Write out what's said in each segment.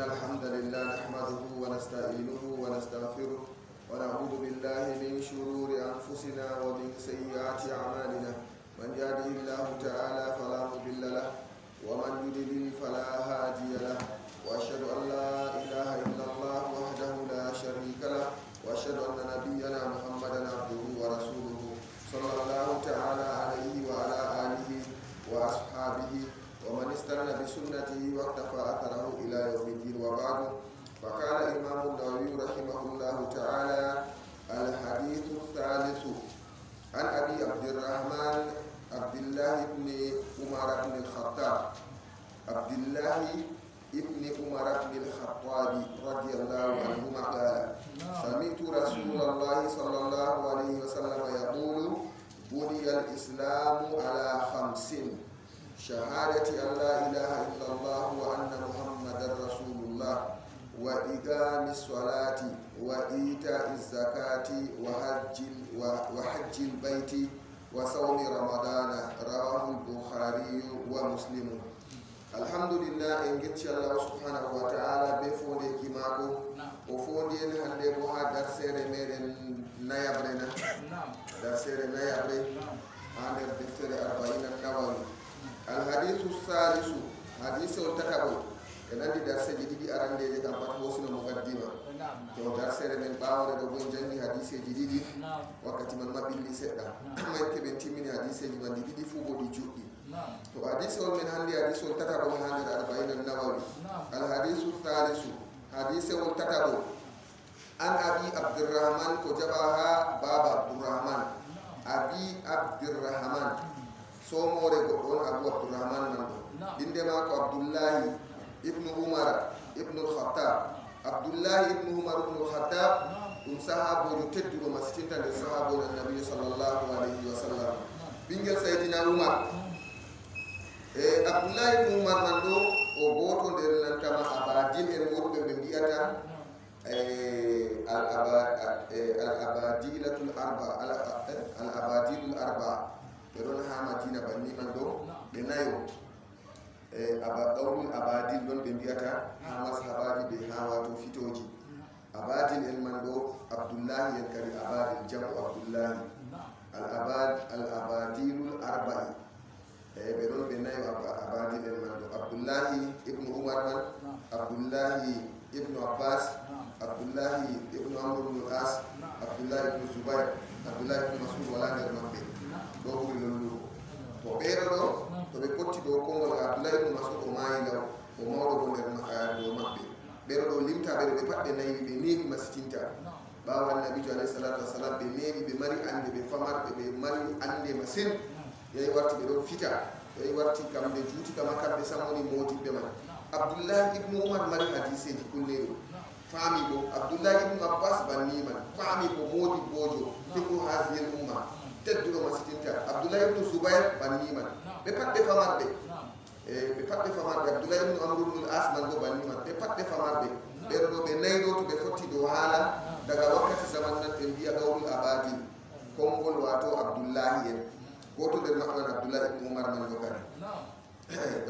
الحمد لله نحمده ونستعينه ونستغفره ونعوذ بالله من شرور أنفسنا ومن سيئات أعمالنا من يهده الله تعالى فلا مضل له ومن يضلل فلا هادي له وأشهد أن لا إله إلا الله وحده لا شريك له وأشهد أن نبينا محمدا عبده ورسوله صلى الله تعالى عليه وعلى آله وأصحابه ومن استنى بسنته واقتفى أثره إلى يوم الدين. وبعد، فقال الإمام النووي رحمه الله تعالى: الحديث الثالث عن أبي عبد الرحمن عبد الله بن عمر بن الخطاب رضي الله عنهما قال: سمعت رسول الله صلى الله عليه وسلم يقول: بني الإسلام على 5: شهادة أن لا إله إلا الله وأن محمدا رسول الله وإقام الصلاة وإيتاء الزكاة وحج البيت وصوم رمضان. رواه البخاري ومسلم. الحمد لله إن جت الله سبحانه وتعالى بفوني كماكو وفوني هندي بوها درسير ميرن نيابرنا درسير نيابري عن الدفتر 40 النووي. الحديث الثالث حديث التكبر كنادي درس جديد أرندي جت أمبات وصلنا مقدمة تو درس من باور دوبون جني حديث جديد وقت من ما بيلي سدا ما يكبر تيمين حديث جديد فوق دي جودي تو حديث من هندي حديث التكبر من هندي 40 النووي. الحديث الثالث حديث التكبر عن أبي عبد الرحمن كجبها بابا عبد الرحمن أبي عبد الرحمن somore goɗɗon Abu Abdurrahman nan ɗo inde mako Abdullahi ibnu Umar ibnu al-Khattab. Abdullahi ibnu Umar ibnu al-Khattab ɗum sahabojo tedduɗo masitinta nder sahabojo annabi sallallahu alayhi wa sallam, ɓingel Sayyidina Umar. Abdullahi ibnu Umar nan ɗo o goto nder nantama abadil en woɗɓe ɓe mbiyata al-abadilul arba ɓe ɗon ha Madina banni man ɗo ɓe nayo ɗawɗum abadil ɗon ɓe mbiyata ha mashabaji ɓe ha wato fitoji. Abadil en man ɗo Abdullahi en kadi abadil jamu Abdullahi al-abadilul arba'i ɓe ɗon ɓe nayo abadil en man ɗo Abdullahi ibnu Umar man, Abdullahi ibnu Abbas, Abdullahi ibnu Amr ibn al-As, Abdullahi ibnu Zubair, Abdullahi ibnu Mas'ud wala nder maɓɓe ɗo ɓuri lollugo. To ɓeeɗo ɗo to ɓe potti ɗo konngol Abdullahi ibnu Mas'ud o maayi law o mawɗo bo nder dow maɓɓe. ɓeeɗo ɗo limta ɓeɗo ɓe pat ɓe nayi ɓe neeɓi masitinta ɓaawo annabijo alayhi salatu wassalam. ɓe neeɓi ɓe mari ande, ɓe famarɓe ɓe mari ande masin. yahi warti ɓe ɗon fita, yahi warti kamɓe juuti kama kamɓe sammoni moodiɓɓe man. Abdullahi ibnu Umar mari hadiseji kulleɗo faami bo. Abdullahi ibnu Abbas banni man faami bo moodi bojo fiqhu hazihil umma tedduɗo masitinta. Abdullahi ibnu Zubair banni man ɓe pat ɓe famarɓe Abdullahi ibnu Amr ibn al-As man bo banni man ɓe pat ɓe famarɓe. ɓeɗo ɗo ɓe nayɗo to ɓe fotti dow haala daga wakkati zaman nan ɓe mbiya qawlul abadi konngol wato Abdullahi en. goto nder maɓɓe man Abdullahi ibnu Umar man bo kadi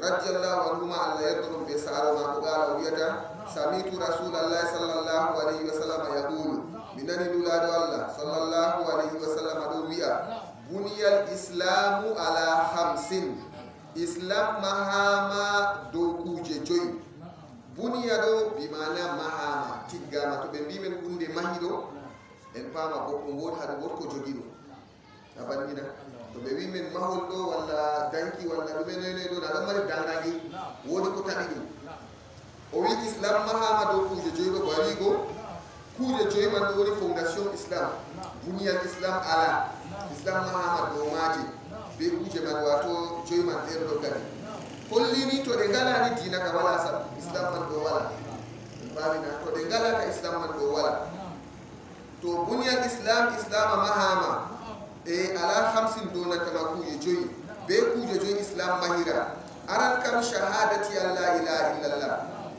radiyallahu anhuma, Allah yerdoɗum ɓe saaro mako ɓaala o wiyata: samitu rasulallahi sallallahu alayhi wa sallam yaqulu, mi nani nulaɗo Allah sallallahu alayhi wa sallam ɗo wi'a: buniyal islamu ala 5: islam mahama dow kuje 5. buniya ɗo bimana mahama tiggama. to ɓe mbimen hunde mahi ɗo en pama goɗɗum wodi haɗa wot ko jogi ɗum a bandina. to ɓe wimen mahol ɗo walla danki walla ɗume noynoy ɗo naɗon mari danragi wodi ko taɓi ɗum. o wi islam mahama dow kuje 5 ɗo barigo kuje 5 man ɗo woni fondation islam. buniyal islam ala, islam mahama dow maji be kuje man wato 5 man ɗeɗo ɗo kadi hollini to ɗe ngalani dina ka wala sab islam man ɗo wala. bamina to ɗe ngalaka islam man ɗo wala. to buniyal islam mahama ala 5 dow nantama kuje 5 be kuje 5 islam mahira. aran kam shahadati an la ilaha illallah.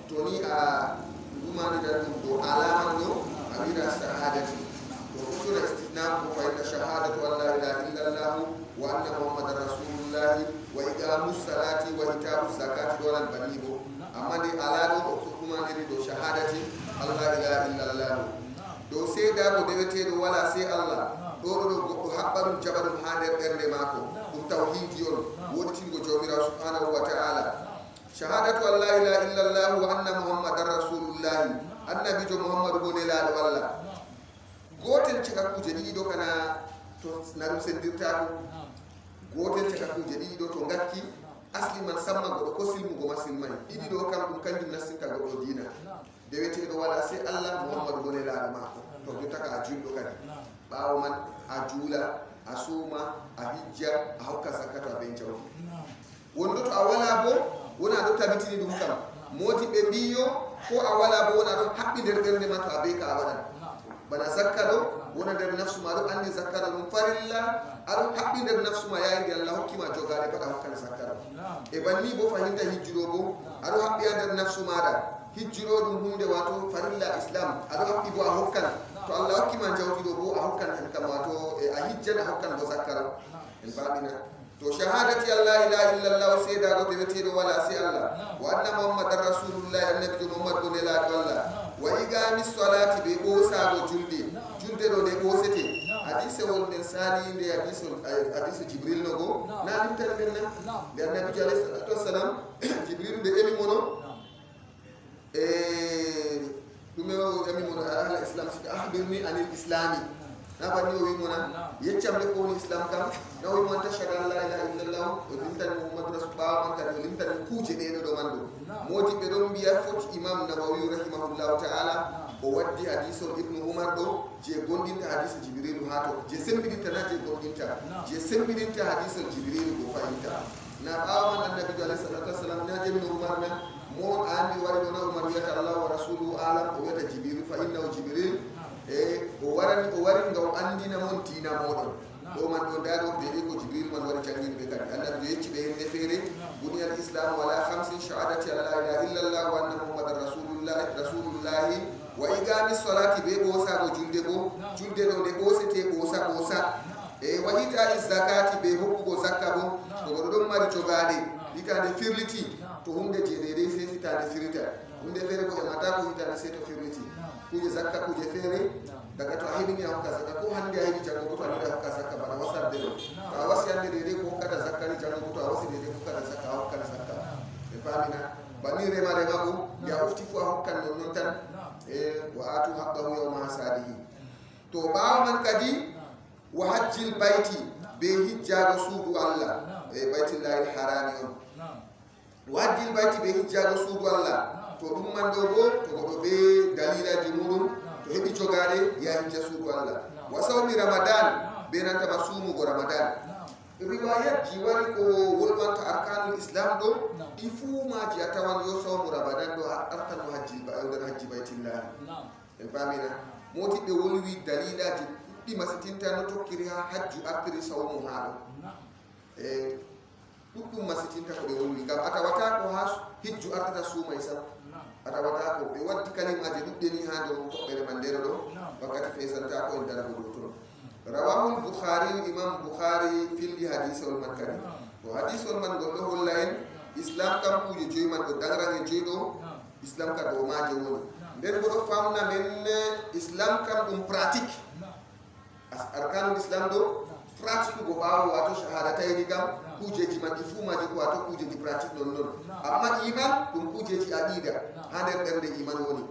to ni a ɗumanida ɗum dow alaman ɗo a wiɗa shahadati. to usura istisnam ko fa inna shahadatu an la ilaha illallah wa anna muhammadar rasulullahi wa iqamus salati wa ita'uz zakati dolan banibo amma de alado ko kuma ne do shahadati allah ilaha illallah do seeda ko dewete do wala sai allah do go habbarum jabarum hande bernde mako dum tawhid yon wodi tingo jomira subhanahu wa ta'ala shahadatu an la ilaha illallah wa anna muhammadar rasulullah annabi jo muhammadu bone la walla gotel cika kuje ɗiɗo kana to naɗum sendirta ko gotel cika kuje ɗiɗo to ngakki asli man samma goɗo ko silmugo ma silmay ɗiɗi ɗo kam ɗum kanjum nastinta goɗo dina deweteɗo wala sai allah muhammadu bone laaɗo mako to jottaka a julɗo kadi ɓawo man a juula a suuma a hijja a hokka zakkato a ɓen jawdi wondo to a wala bo wona ɗo tabitini ɗum kam modi ɓe mbiyo ko a wala bo wona ɗon haɓɓi nder ɓernde ma to a ɓe ka a waɗan bana zakka ɗo wona nder nafsu ma ɗo andi zakka ɗo ɗum farilla aɗon haɓɓi nder nafsu ma yayinde allah hokkima jogaɗe pat a hokkan zakka ɗo e banni bo fahinta hijjuɗo bo aɗo haɓɓi ha nder nafsu maɗa hijjuɗo ɗum hunde wato farilla islam aɗo haɓɓi bo a hokkan to allah hokkima jawtiɗo bo a hokkan hen kam wato a hijjan a hokkan bo zakka ɗo en baɓina to shahadati allah ilaha illallah o seedaɗo deweteɗo wala si allah wa anna muhammadan rasulullahi annabijo muhammad bo nelaɗo allah wa igami salati ɓe ɓoosago julde julde ɗo nde ɓoosete hadise won nden sali nde hadise jibril no go na limtan nden na nde annabijo alayhi salatu wassalam jibril nde emi mono e ɗume o emi mono ahla islam sika ahbirni anil islami na banni o wimona yeccamde ko woni islam kam na o wimon tashhadu an la ilaha illallah o limtani muhammadu rasul ɓawa man kadi o limtani kuuje ɗeɗo ɗo man ɗo modiɓɓe ɗon mbiya foti imam nawawi rahimahullahu ta'ala o waddi hadisol ibnu umar ɗo je gondinta hadise jibrilu ha to je sembidinta na je gondinta je sembidinta hadisol jibrilu go fayinta na ɓawa man annabijo alayhi salatu wassalam na ibnu umar na mo andi wari ɗo na umar wiyata allah wa rasuluhu alam o wiyata jibril fa innahu jibril e o wari ngaw andina mon tina moɗon ɗo man ɗo ndaɗo deɗe ko jibril man wari jangguinɓe kadi annabijo yecci ɓe hende feere buniyal islam wala hamsin shahadati an la ilaha illallah wa anna muhammadan rasulullahi wa igami salati ɓe ɓoosago julde bo julde ɗo nde ɓoosete ɓoosa e wa ita zakati ɓe hokkugo zakka bo to goɗo ɗon mari jogaɗe hitande firliti to hunde je deɗe sei hitande firita hunde feere ko emata ko hitande sei to firliti kuje zakka kuje feere daga to a heɓini a hokka zakka ko hande a heɓi janggo bo to a yiɗa hokka zakka bana wasarde ɗo to a wasi hande deɗe ko hokkata zakka ni janggo bo to a wasi deɗe ko hokkata zakka a hokkan zakka ɓe famina banni rema bo nde a ufti fu a hokkan non tan e wa atu haqqahu yawma hasadihi to ɓawa man kadi wa hajjil bayti be hijjago suudu allah e baytillahi harami on wa hajjil bayti be hijjago suudu allah to ɗum man ɗo bo to goɗo be dalilaji muɗum to heɓi jogaɗe ya hijja suudu allah wa sawmi ramadan be nantama suumugo ramadan riwayatji wari ko wolwanta arkanul islam ɗo ɗi fuu maji a tawan yo sawmu ramadan ɗo arkanu nder hajji baytillahi en pamina motiɓe wolwi dalilaji ɗuɗɗi masitinta no tokkiri ha hajju artiri sawmu haɗo e ɗuɗɗum masitinta ko ɓe wolwi gam a tawata ko ha hijju artata suumay sam a tawata ko ɓe waddi kalimaji ɗuɗɗe ni ha nder toɓɓere man ndero ɗo wakkati fesanta ko en darago ɗo ton rawahul bukhari imam bukhari filli hadisol man kadi to hadisol man gonɗo holla en islam kam kuje joyi man ɗo dangrange joyi ɗo islam ka dow maje woni nden bo ɗo famna men islam kam ɗum pratique arkanul islam ɗo pratique go ɓawo wato shahadatayni kam kujeji man ɗi fuu maji ko wato kujeji pratique non non amma iman ɗum kujeji aqida ha nder ɓernde iman woni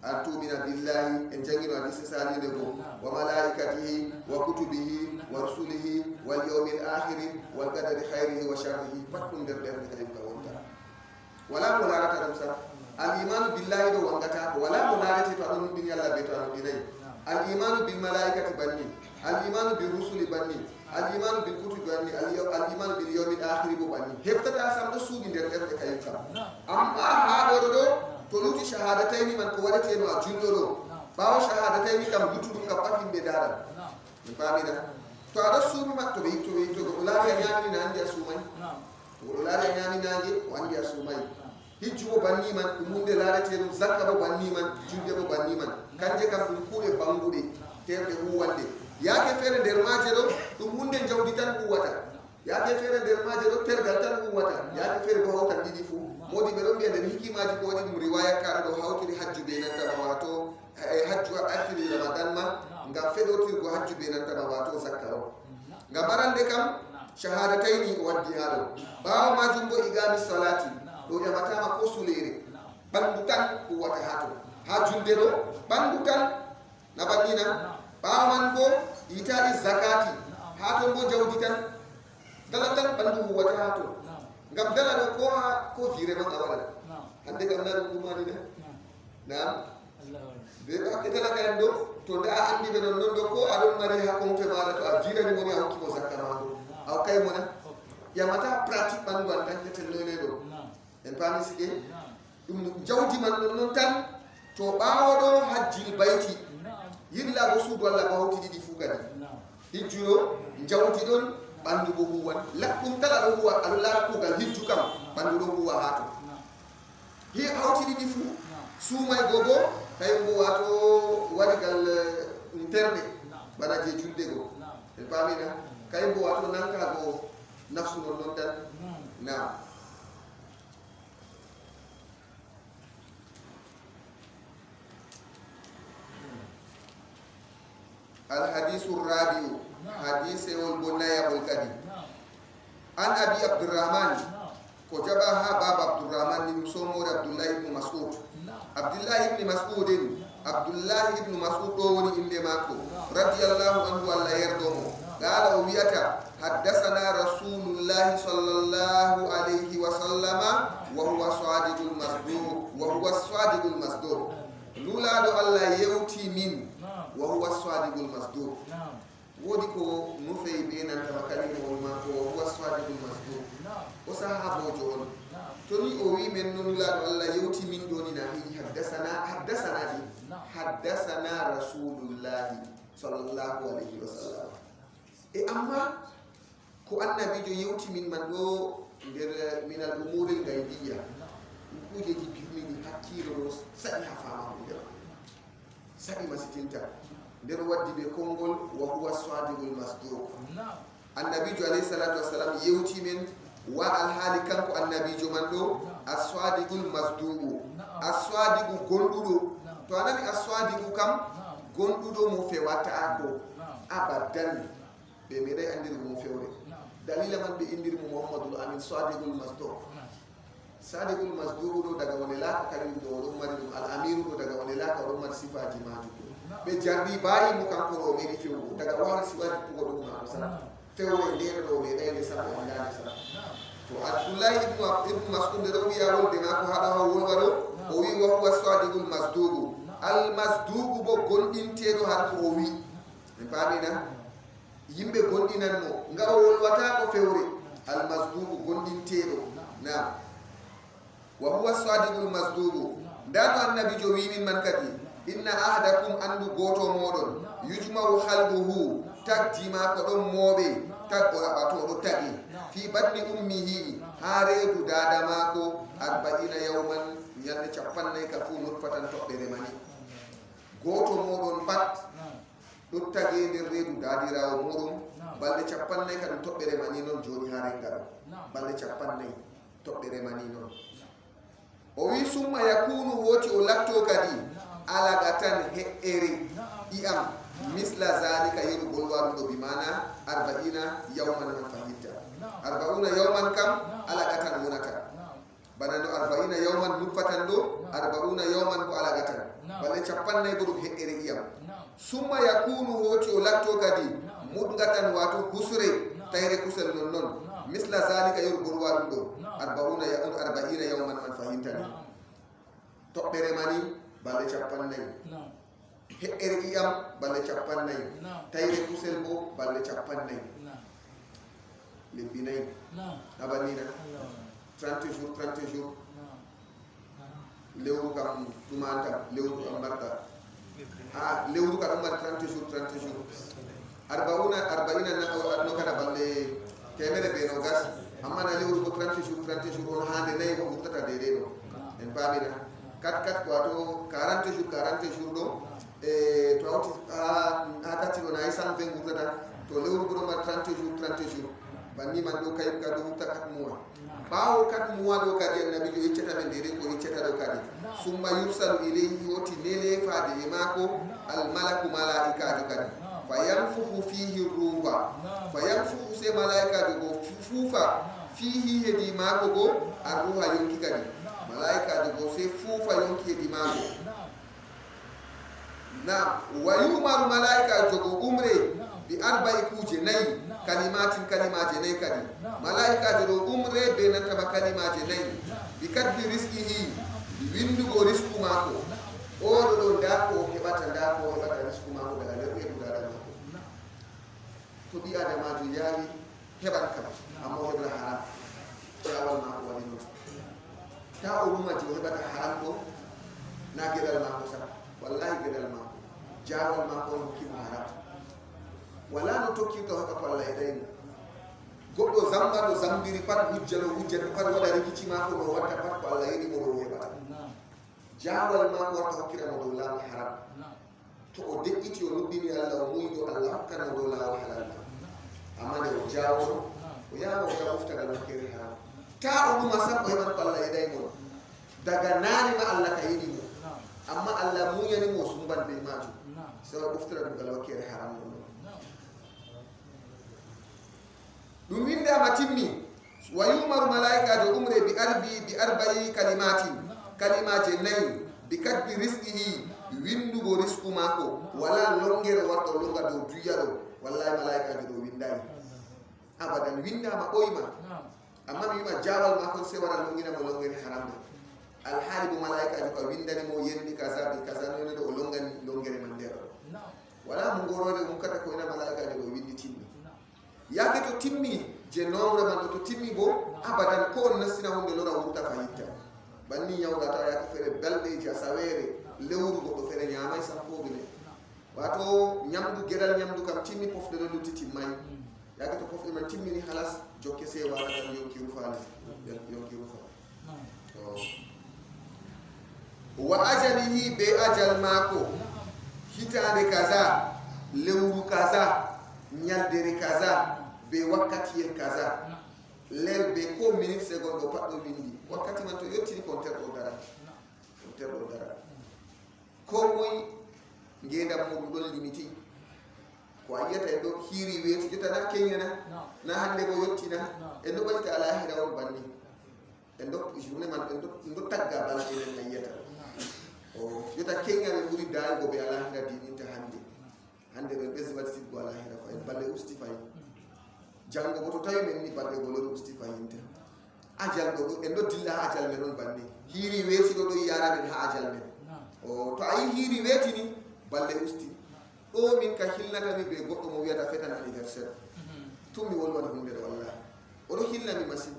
an tumina billahi en jangino hadise salide go wa malaikatihi wa kutubihi wa rusulihi wal yawmil akhiri wal qadari khayrihi wa sharrihi pat ɗum nder ɓernde kadi ka wonta wala mo larata ɗum sa al imanu billahi ɗo wangata ko wala mo larete to aɗon nuɗɗini allah be to a nuɗɗinayi al imanu bil malaikati banni al imanu bil rusuli banni al imanu bil kutubi banni al imanu bil yawmil akhiri bo banni heftata sam ɗo suuɗi nder ɓernde kayum kam amma ha ɗoɗo ɗo to luti shahadatayni man ko waɗeteno a julɗo ɗo ɓawo shahadatayni kam luttuɗum kam pat yimɓe daran mi pamina to aɗa suumi ma to ɓe yitto goɗo laari a ñamini na andi a suumay to goɗo laari a ñami nage o andi a suumay hijju bo banni man ɗum hunde laareteɗum zakka bo banni man julde bo banni man kanje kam ɗum kuuɗe banguɗe terɗe huwande yaake feere nder maaje ɗo ɗum hunde jawdi tan huwata yaake feere nder maaje ɗo tergal tan ummata yaake feere bo hawtan ɗiɗi fuu modi ɓe ɗon mbiya nder hikimaji ko waɗi ɗum riwaya kaɗo ɗo hawtiri hajju be nantama wato hajju artiri ramadan ma ngam feɗotirgo hajju be nantama wato zakka o ngam arande kam shahadatayni o waddi ha ɗo ɓawo majum bo igami salati ɗo ƴamatama ko sulere ɓandu tan uwata ha to ha julde ɗo ɓandu tan na bannina ɓawo man bo ita'i zakati ha ton bo jawdi tan dala tan ɓandu uwata ha to ngam dala ɗo ko jire man a waɗa hande kam na ɗum ɗumani ne nam ɓe ɓakke talaka en ɗo to nde a andi ɓe non ɗo ko aɗon mari ha compte maɗa to a jirani moni a hokkimo zakka maɗo a hokkay mona yamata pratique ɓandu an tan keten noyne ɗo en paami siɗe ɗum jawdi man ɗon noon tan to ɓawoɗo hajjil bayti yillago suudu allah ba hawti ɗiɗi fuu kadi hijjuɗo jawdi ɗon ɓandu bo huwan ɗum tala ɗo huwa aɗo laara kuugal hijju kam ɓandu ɗo huwa ha to hi hawti ɗiɗi fuu suumay go bo kayum bo wato waɗigal terde bana je julde go en paamina kayum bo wato nankago nafsu non noon tan nam الحديث الرابع حديث والبنايا والكدي عن أبي عبد الرحمن كجبها باب عبد الرحمن بن سمور عبد الله بن مسعود عبد الله بن مسعود عبد الله بن مسعود وني إندماكو رضي الله عنه ولا يرضمه قال أويتا حدثنا رسول الله صلى الله عليه وسلم وهو الصادق المصدوق لولا الله يوتي من وهو الصادق المصدوق wodi ko nufey be nanta kalima ma ko huwa sadiqul masduq o sahabojo on to ni o wi men non la Allah yewti min doni na hi haddasana rasulullah sallallahu alaihi wasallam amma ko annabijo yewti min man do nder min al umuri gaibiyya kujeji birmini hakkilo sa'i ha fama sa'i masitinta nder waddi ɓe konngol wa huwa sadiqul masduq annabijo alayhi salatu wassalam yewti men wa alhaali kanko annabijo man ɗo as-sadiqul masduqu as-sadiqu gonɗuɗo to a nani as-sadiqu kam gonɗuɗo mo fewata ko abadan ɓe meeɗay andirgo mo fewre dalila man ɓe indirmo mouhammadul amin sadiqul masduq sadiqul masduqu ɗo daga wone laaka kañum ɗo oɗon mari ɗum al amiru ɗo daga wone laaka oɗon mari sifaji majum ɓe jardi bayi mo kanko ɗo meɗi fewgo daga wahal siwaji pugo ɗum mako sa fewre nder ɗo meɗayde sappo andade sa to abdoullahi ibnu mas'ud nde ɗo wiya wolde mako haɗa ha wolwa ɗo o wi wa huwa sadiqul masduqu al masduqu bo gonɗinteɗo har ko o wi en paamina yimɓe gonɗinanmo nga o wolwata ko fewre al masduqu gonɗinteɗo nam wa huwa sadiqul masduqu ndano annabijo wimin man kadi inna ahadakum andu goto moɗon yujma'u halbuhu tagdima ko ɗon mooɓe taggo aɓato ɗo tagi fi batni ummihi ha reedu dada mako 40 yawman ñalde 40 ka fu nutfatan toɓɓere mani goto moɗon pat ɗo tagi nder reedu dadirawo muɗum balɗe 40 ka ɗum toɓɓere mani noon joni ha rengaɗo balɗe 40 toɓɓere mani noon o wi summa yakunu hoti o latto kadi alagatan he'ere iyam misla zalika yerugol waruɗo bi mana 40 yawman man fahitta 40 yawman kam alagatan wonata bana no 40 yawman nupatan ɗo 40 yawman ko alagatan balle 40 go ɗum he'ere iyam summa yakunu hoti o latto kadi mudgatan wato husre tayre kusel non non misla zalika yerugol waruɗo 40 yawman man fahintani toɓɓere mani balle 40 he'ere iyam balle 40 tayre kusel bo balle 40 lebbi nayi abannina 30 jours 30 jours lewru kam ɗumanta lewru kam mbarka ha lewru ka ɗum mari 30 jours 30 jours 40 no kada balle temere ɓe no gas amma na lewru ko 30 jours on hande nayi ko ɓurtata deydey ɗo en paamina 4 wato 40 jours ɗo to hawti ha tati ɗo nayi 120 ɓurtata to lewru ko ɗo mari 30 jours banni man do kay ka do takat muwa bawo kat muwa do kadi annabi jo iccata men dere ko iccata do kadi summa yursalu ilayhi woti nele faade e mako al malaku malaika jo kadi fayanfuhu fihi ruha fayanfuhu se malaika jo go fufa fihi hedi mako go arruha yonki kadi malaika jo go se fufa yonki hedi mako na wayumaru malaika jo go umre bi arba'i kuje nayi kalimatin kalimaje nayi kadi malaika jo do umre be nantama kalimaje nayi bi kadbi rizqihi bi windugo risku mako oɗo ɗo nda ko heɓata risku mako daga nder ɓeɗuɗaɗa mako to ɓi adamajo yaari heɓan kam amma o heɓra haram jawal mako waɗi non ta o rumaji o heɓata haram ɗo na geɗal mako sa wallahi geɗal mako jawal mako on hokkimo haram wala no tokkirta heɓa ko Allah e ɗayno goɗɗo zamba ɗo zambiri pat hujjata pat waɗa rikici mako no watta pat ko Allah yiɗi mo ɗo heɓata jawal mako warta hokkiramo dow lawol haram to o deƴƴiti o nubbini Allah o muyiɗo Allah hokkano dow lawol halal amma nde o jawono o yaha o ga uftagal hokkere haram ta o ɗuma sappo heɓan ko Allah e ɗaymo daga nane ma Allah ka yiɗi mo amma Allah muyanimo o sumban be majum sawa uftira ɗum gal hokkere haram ɗum ɗum windama timmi wa yumaru malaikajo umre bi arba'i kalimaje nayi bi kadbi rizqihi windugo risku mako wala longere warɗo longa dow duya ɗo wallahi malaikajo ɗo windayi abadan windama ɓoyma amma mi wima jawal mako se wara longinamo longere haramde alhaali bo malaikajo ka windanimo yendi kaza be kaza noyne ɗo o longani longere man nder wala mo gorode mum kata ko ina malaikajo ɗo windi timmi yake to timmi je nombre man to timmi bo abadan ko on nastina hunde lora wurta fayitta banni yawgata yake fere belɗeji a sawere lewru goɗɗo fere ñamay sappoɓe ne wato ñamdu gueɗal ñamdu kam timmi pofde ɗo lutti timmay yake to pofde man timmini halas jokke se wara tan yonki rufali yonki rufa wa ajalihi be ajal mako hitande kaza lewru kaza ñaldere kaza be wakkatiyel kaza ler be ko minute seconde o pat ɗo windi wakkati man to yettini konterɗo dara ko moy ngendam muɗum ɗon limiti ko a yiyata en ɗo hiiri weeti jottana keñana na hande ko yettina en ɗo ɓaɗita alahira on banni en ɗo journée man en ɗo tagga balɗe en a yiyata o jotta keña ɓe ɓuuri dayugo ɓe alahira dininta hande ɗo en ɓesdi waɗitiggo alahira fayin balle usti fayin jango bo to tawi men ni balɗe golori usti fayinte ajal ɗo en ɗo dilla ha ajal men on banni hiiri weeti ɗo yara men ha ajal men o to a yi hiiri weeti ni balɗe usti ɗo min ka hilnatami be goɗɗo mo wiyata fetan anniversaire tun mi wolwana hunde ɗo wallahi oɗo hilnami masine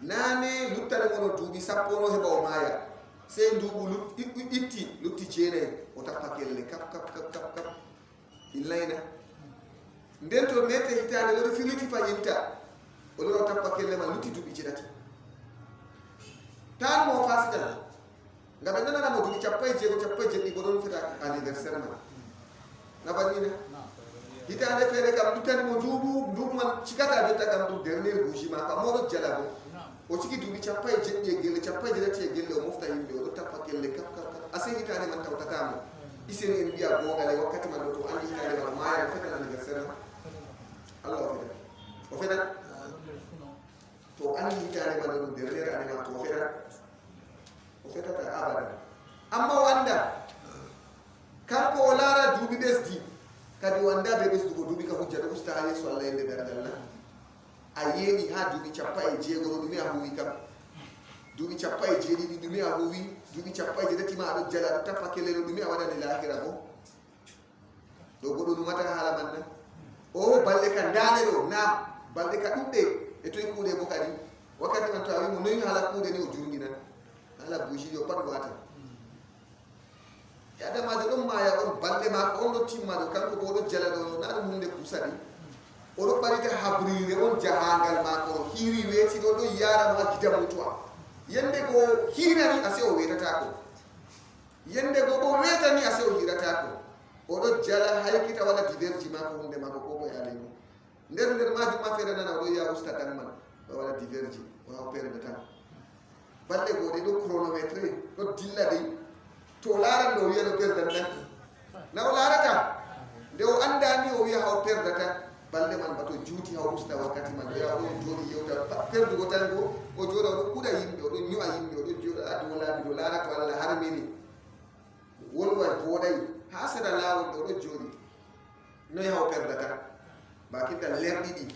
nane luttane gono duuɓi sappo no heɓa o maaya sey nduɓu itti lutti jeenayi o tappa kelle kap illayna nden to mette hitande ɗoɗo firiti fayinta o loro tappa kelle ma lutti duuɓi jeɗati tan mo fasita ngam ɓe nananamo duuɓi cappae jeɗɗi bo ɗon feta anniversaire ma nabannina hitande feere kam luttanimo nduɓu man cikata jotta kam ɗum dernier bougi ma kam moɗo jala bo o ciki duuɓi cappae jeɗɗi e gelle cappae jeɗati e gelle o mofta yimɓe oɗo tappa kelle kap ase hitande man tawtatamo iseni en mbiya gongale wakkati man ɗo to andi hitande man maya o fetan anniversaire ma Allah o fetan to andi hitande man ɗo ɗum dernier année ma to o fetata abadan amma o anda kanko o laara duuɓi ɓesdi kadi o anda be ɓesdugo duuɓi ka hujja ɗo usta ha yeeso Allah yende daragal na a yeeɗi ha duuɓi cappa e jeegoɗo ɗume a huwi kam duuɓi cappa e jeeɗiɗi ɗume a huwi duuɓi cappa e jeɗati ma aɗo jala aɗo tappa kellelo ɗume a waɗani lahira bo ɗo goɗo numata haala man na o balɗe ka ndane ɗo na balɗe ka ɗuɗɗe e toye kuuɗe bo kadi wakkati man to a wimo noyi haala kuuɗe ni o jurginan haala bougie yo pat wata e adamajo ɗon maya on balɗe mako on ɗo timma ɗo kanko bo oɗo jala ɗo na ɗum hunde kusaɗi oɗo ɓarita habrire on jahangal mako o hiiri weeti ɗo ɗo yaramo ha gida mutuwa yende go hirani ase o wetatako yende go bo wetani ase o hiratako oɗo jala haykita waɗa diverji mako hunde mako ko bo yalemo nder majum ma fere nana oɗo ya usta tan man o waɗa diverge o haw perde tan balɗe goɗe ɗo chronométre ɗo dilla dey to laran ɗo wiya ɗo perdan tan na o larata nde o andani o wiya haw perda tan balɗe man bato juuti haw usta wakkati man ɗo ya oɗo jooɗi yewta perdugo tan go o jooɗa oɗo ɓuɗa yimɓe oɗo ñu'a yimɓe oɗo jooɗa ha dow laabi ɗo lara to Allah harmini wolwa voɗay ha sera lawol ɗo ɗo jooɗi noyi haw perda tan bakinta lerɗiɗi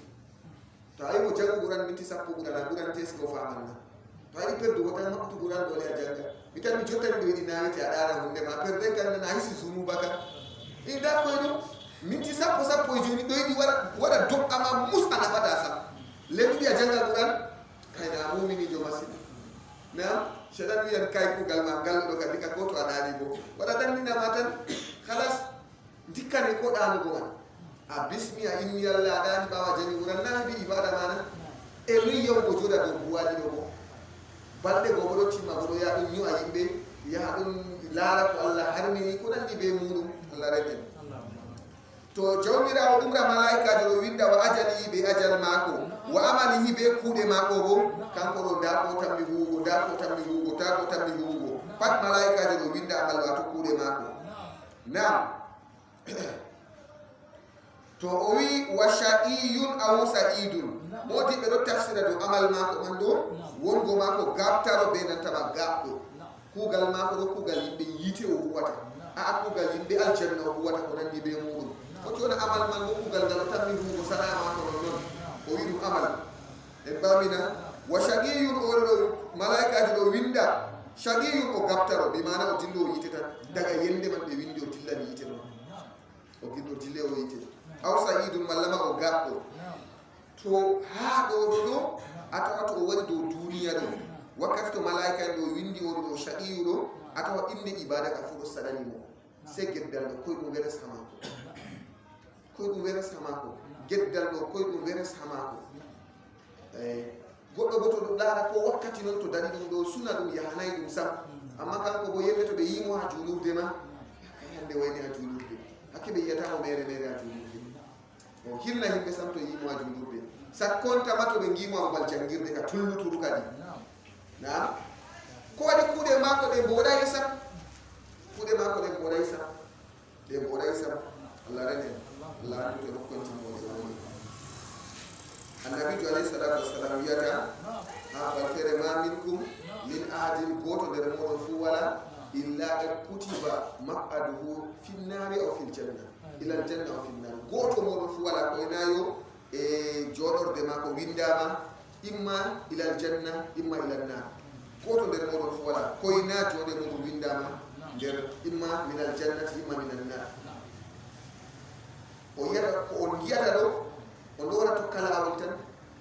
to ayi mo jangu ɓuran minti sappo ɓurana ɓuran tesko famanna to ayi perdugo tan maɓɓutu ɓuran ɗole a janga mi tan mi jottani ɗo yiɗi nawete a ɗara hunde ma perde kan na hisi sumu baka ɗa koye ɗum minti sappo e joni ɗo yiɗi waɗa doɓɓama mus a nafata sam lemɗiɗi a janga ɓuran kayna a muminijo masine nam seɗan wiyan kay kugal ma galluɗo kadi ka ko to a ɗani bo waɗa ɗanninama tan halas dikkane ko ɗanugo man a bismi a inni Allah aɗani ɓawa jani ɓuran na heɓi ibada mana e min yahugo joɗa dow buwaji ɗo bo balɗe go bo ɗo timma bo ɗo yaha ɗum ñu'a yimɓe yaha ɗum laara ko Allah harmini ko nandi be muɗum Allah reten to jawmirawo ɗumra malaikajo ɗo winda wa ajalihi be ajal maako wa amalihi be kuuɗe maako bo kanko ɗo nda ko tammi huwugo nda ko tammi huwugo ta ko tammi huwugo pat malaikajo ɗo winda amal wato kuuɗe maako nam to o wi wa sha'iyun aw sa'idun modi ɓe ɗo tafsira dow amal maako man ɗo wongo maako gabtaro be nantama gaɓɗo kuugal maako ɗo kuugal yimɓe yiite o huwata a kuugal yimɓe aljanna o huwata ko nandi be muɗum foti wona amal man bo kuugal ngal o tammi huwugo sana maako non noon o wi ɗum amal en ɓamina wa shaqiyun oɗo malaikaji ɗo winda shaqiyun o gabtaro ɓe mana o dillo o yiite tan daga yende man ɓe windi o dillani yiite ɗon o giɗo dille o yiite aw sa'idun mallama o gaɓɗo to ha ɗo ɗo a tawa to o wari dow duniya ɗo wakkati to malaika en ɗo windi oɗo ɗo shaqiyu ɗo a tawa inde ibada ka fu ɗo saɗanimo se geddal ɗo koye ɗum weres ha mako koye ɗum weres ha mako geddal ɗo koye ɗum weres ha mako goɗɗo bo to ɗum laara ko wakkati noon to daɗi ɗum ɗo suna ɗum yahanayi ɗum sam amma kanko bo yimɓe to ɓe yimo ha julurde ma kay hande wayni ha julurde hakke ɓe yiyatamo mere ha julurde o hirna yimɓe sam to yimo ha julurde sakkontama to ɓe gimo a babal jangirde ka tulluturu kadi na ko waɗi kuuɗe mako ɗe mboɗayi sam kuuɗe mako ɗe mboɗayi sam Allah rene Allah andu to hokkontimoɗe woni annabijo alayhi salatu wassalam wiyata ha balfere ma minkum min ahadin goto nder moɗon fu wala illa qad kutiba maq'aduhu finnari aw fil janna ila al janna aw finnar goto moɗon fu wala ko enayo e joɗorde ma ko windama imma ila al janna imma ila an nar goto nder moɗon fu wala koyna joɗe muɗum windama nder imma min al jannati imma min an nar o yiyata ko on yiyata ɗo on ɗo waɗa tokka lawol tan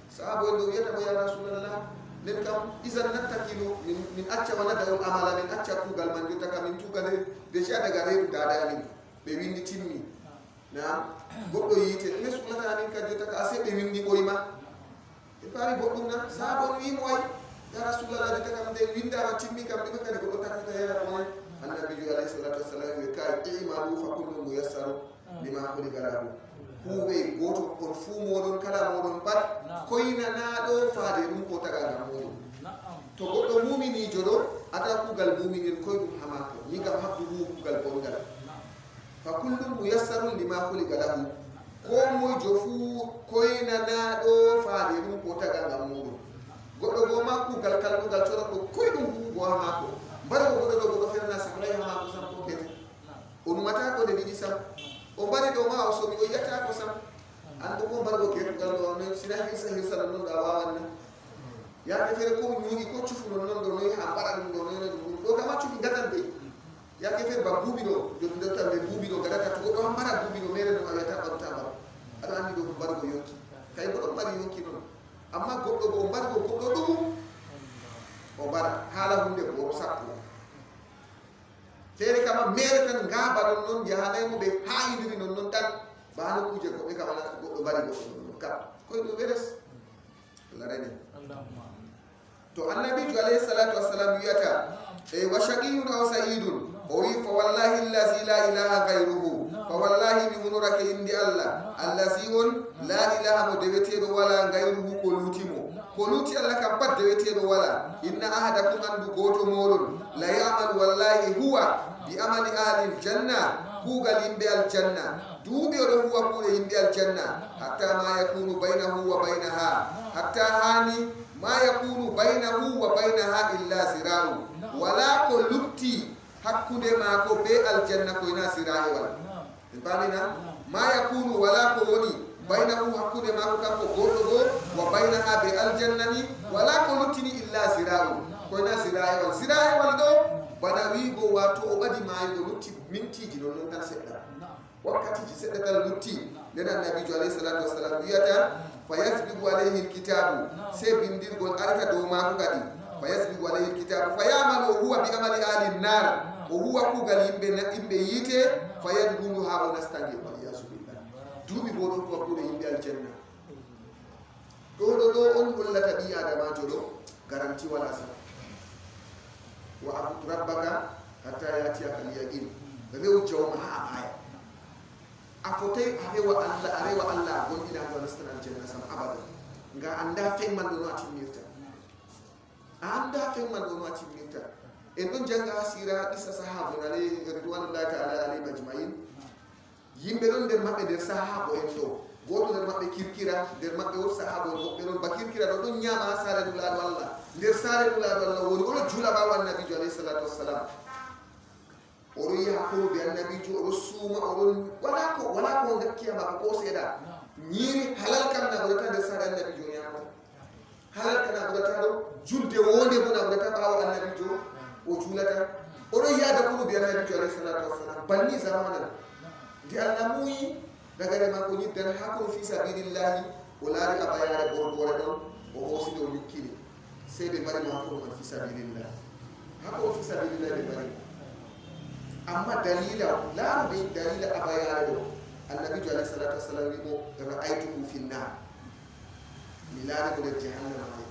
sahabo en ɗo wiyata mo ya rasulallah nden kam isan nattakino min acca wanada on amala min acca kuugal man jotta kam min tugane déjà daga reedu dada amin ɓe windi timmi na goɗɗo yiite ɗume suhlata amin kadi jotta ka ase ɓe windi ɓoyma ɓe paari goɗɗum na sahabo on wimo way ya rasulallah jotta kam nde windama timmi kam ɗume kadi goɗɗo takkata yara moy annabijo alayhi salatu wassalam wi ka imalu fa kullum muyassaru lima khuliqa lahu huuɓe goto on fuu moɗon kala moɗon pat koynanaɗo faade ɗum ko taga ngam moɗon to goɗɗo muminijo ɗo ata kuugal muminel koye ɗum hamako ni gam habdu hu kuugal bongal fa kullum muyassarun lima khuliqa lahu ko moyjo fuu koynanaɗo faade ɗum ko taga ngam moɗon goɗɗo go ma kuugal kalɗugal coɗoɗo koye ɗum huugo hamako mbaɗo goɗɗo ɗo goɗɗo ferna sahlay hamako sam ko kete o numata ko nde ɗiɗi sam o mbari ɗo ma o somi o yiyata ko sam andu ko mbargo ketugal ɗo no sina hirsa ɗon noon ɗo a wawanna yaake feere ko ñuugi ko cufu non noon ɗo noyi ha mbaɗa ɗum ɗo noyno ɗum ɗo kama cufi gatan ɓe yaake feere ba buuɓi ɗo jom dewtan ɓe buuɓi ɗo gadata to goɗɗo ha mbara buuɓi ɗo mere ɗum a wiyata ɓaruta mbar aɗa andi ɗo ko mbargo yonki kay bo ɗon mbari yonki noon amma goɗɗo go mbargo goɗɗo ɗum o mbara haala hunde bo o sappo feere kama mere tan ngaaba ɗon noon yahanaymo ɓe hayidiri non noon tan bano kuje koɓe kamana goɗɗo mbari goɗɗo ɗon kam koye ɗo ɓeres Allah reni to annabijo alayhi salatu wassalam wiyata e wa shaqiyun aw sa'idun o wi fa wallahi allazi la ilaha gayruhu fa فوالله بمنورك إندي الله الذي لا إله مدويته ولا غيره كلوتيمو كلوتي الله كبد دويته ولا إن أحدكم أن بقوت مول لا يعمل والله هو بأمل أهل الجنة كوغا يمبي الجنة دوبي هو كوغا يمبي الجنة حتى ما يكون بينه وبينها حتى هاني ما يكون بينه وبينها إلا زراع ولا كلوتي hakkude mako be aljanna ko ina sirahe wal banina ma yakunu wala ko woni bainahu hakkude mako kanko goto go wa bainaha be aljannani wala ko lutini illa sirahu ko ina sirahe wal do bana wi go wato o badi mayi go lutti mintiji non tan sedda wakkati ji sedda tan lutti nena nabi jo alayhi salatu wassalam wiyata fa yasbiqu alayhi alkitabu se bindirgol arta do mako kadi fa yasbiqu alayhi alkitabu fa ya'malu huwa bi amali ahli an-nar وهو كوغال يمبي ييته فيدخلها ونستنجي والعياذ بالله دوبي بودو كو كو يمبي الجنه دو اون ولا تبي ادم جودو غارانتي ولا سا وعبد ربك حتى ياتيك اليقين ريو جوما اي afote arewa Allah gon ina do nastan aljanna sam abada nga anda fe man do ati mirta en don janga sira isa sahabo nale ridwanullahi ta'ala alayhi majma'in yimbe don der mabbe der sahabo en do goto der mabbe kirkira der mabbe wor sahabo be don bakirkira do don nyama sare dulal walla der sare dulal walla woni o jula ba wan nabi alayhi salatu wassalam o ya ko be annabi jo o suma o wala ko ngakkiya ba ko seda nyiri halal kan na wata der sare annabi jo nyama halal kan na wata do julde wonde mo na wata ba annabi jo o julata oɗo yada ko bi annabi alayhi salatu wassalam banni zamana di allamuyi dagare makko ñiddan ha ko fi sabilillahi o laari abayare bore ɗon o hoside o yukkini sey ɓe mari makko man fi sabilillah ha ko fi sabilillah ɓe mari amma dalila laaruɓe dalila abayare ɗo annabi alayhi salatu wassalam wimo ra'aytuhu fi nnar mi laari ko nder jahannama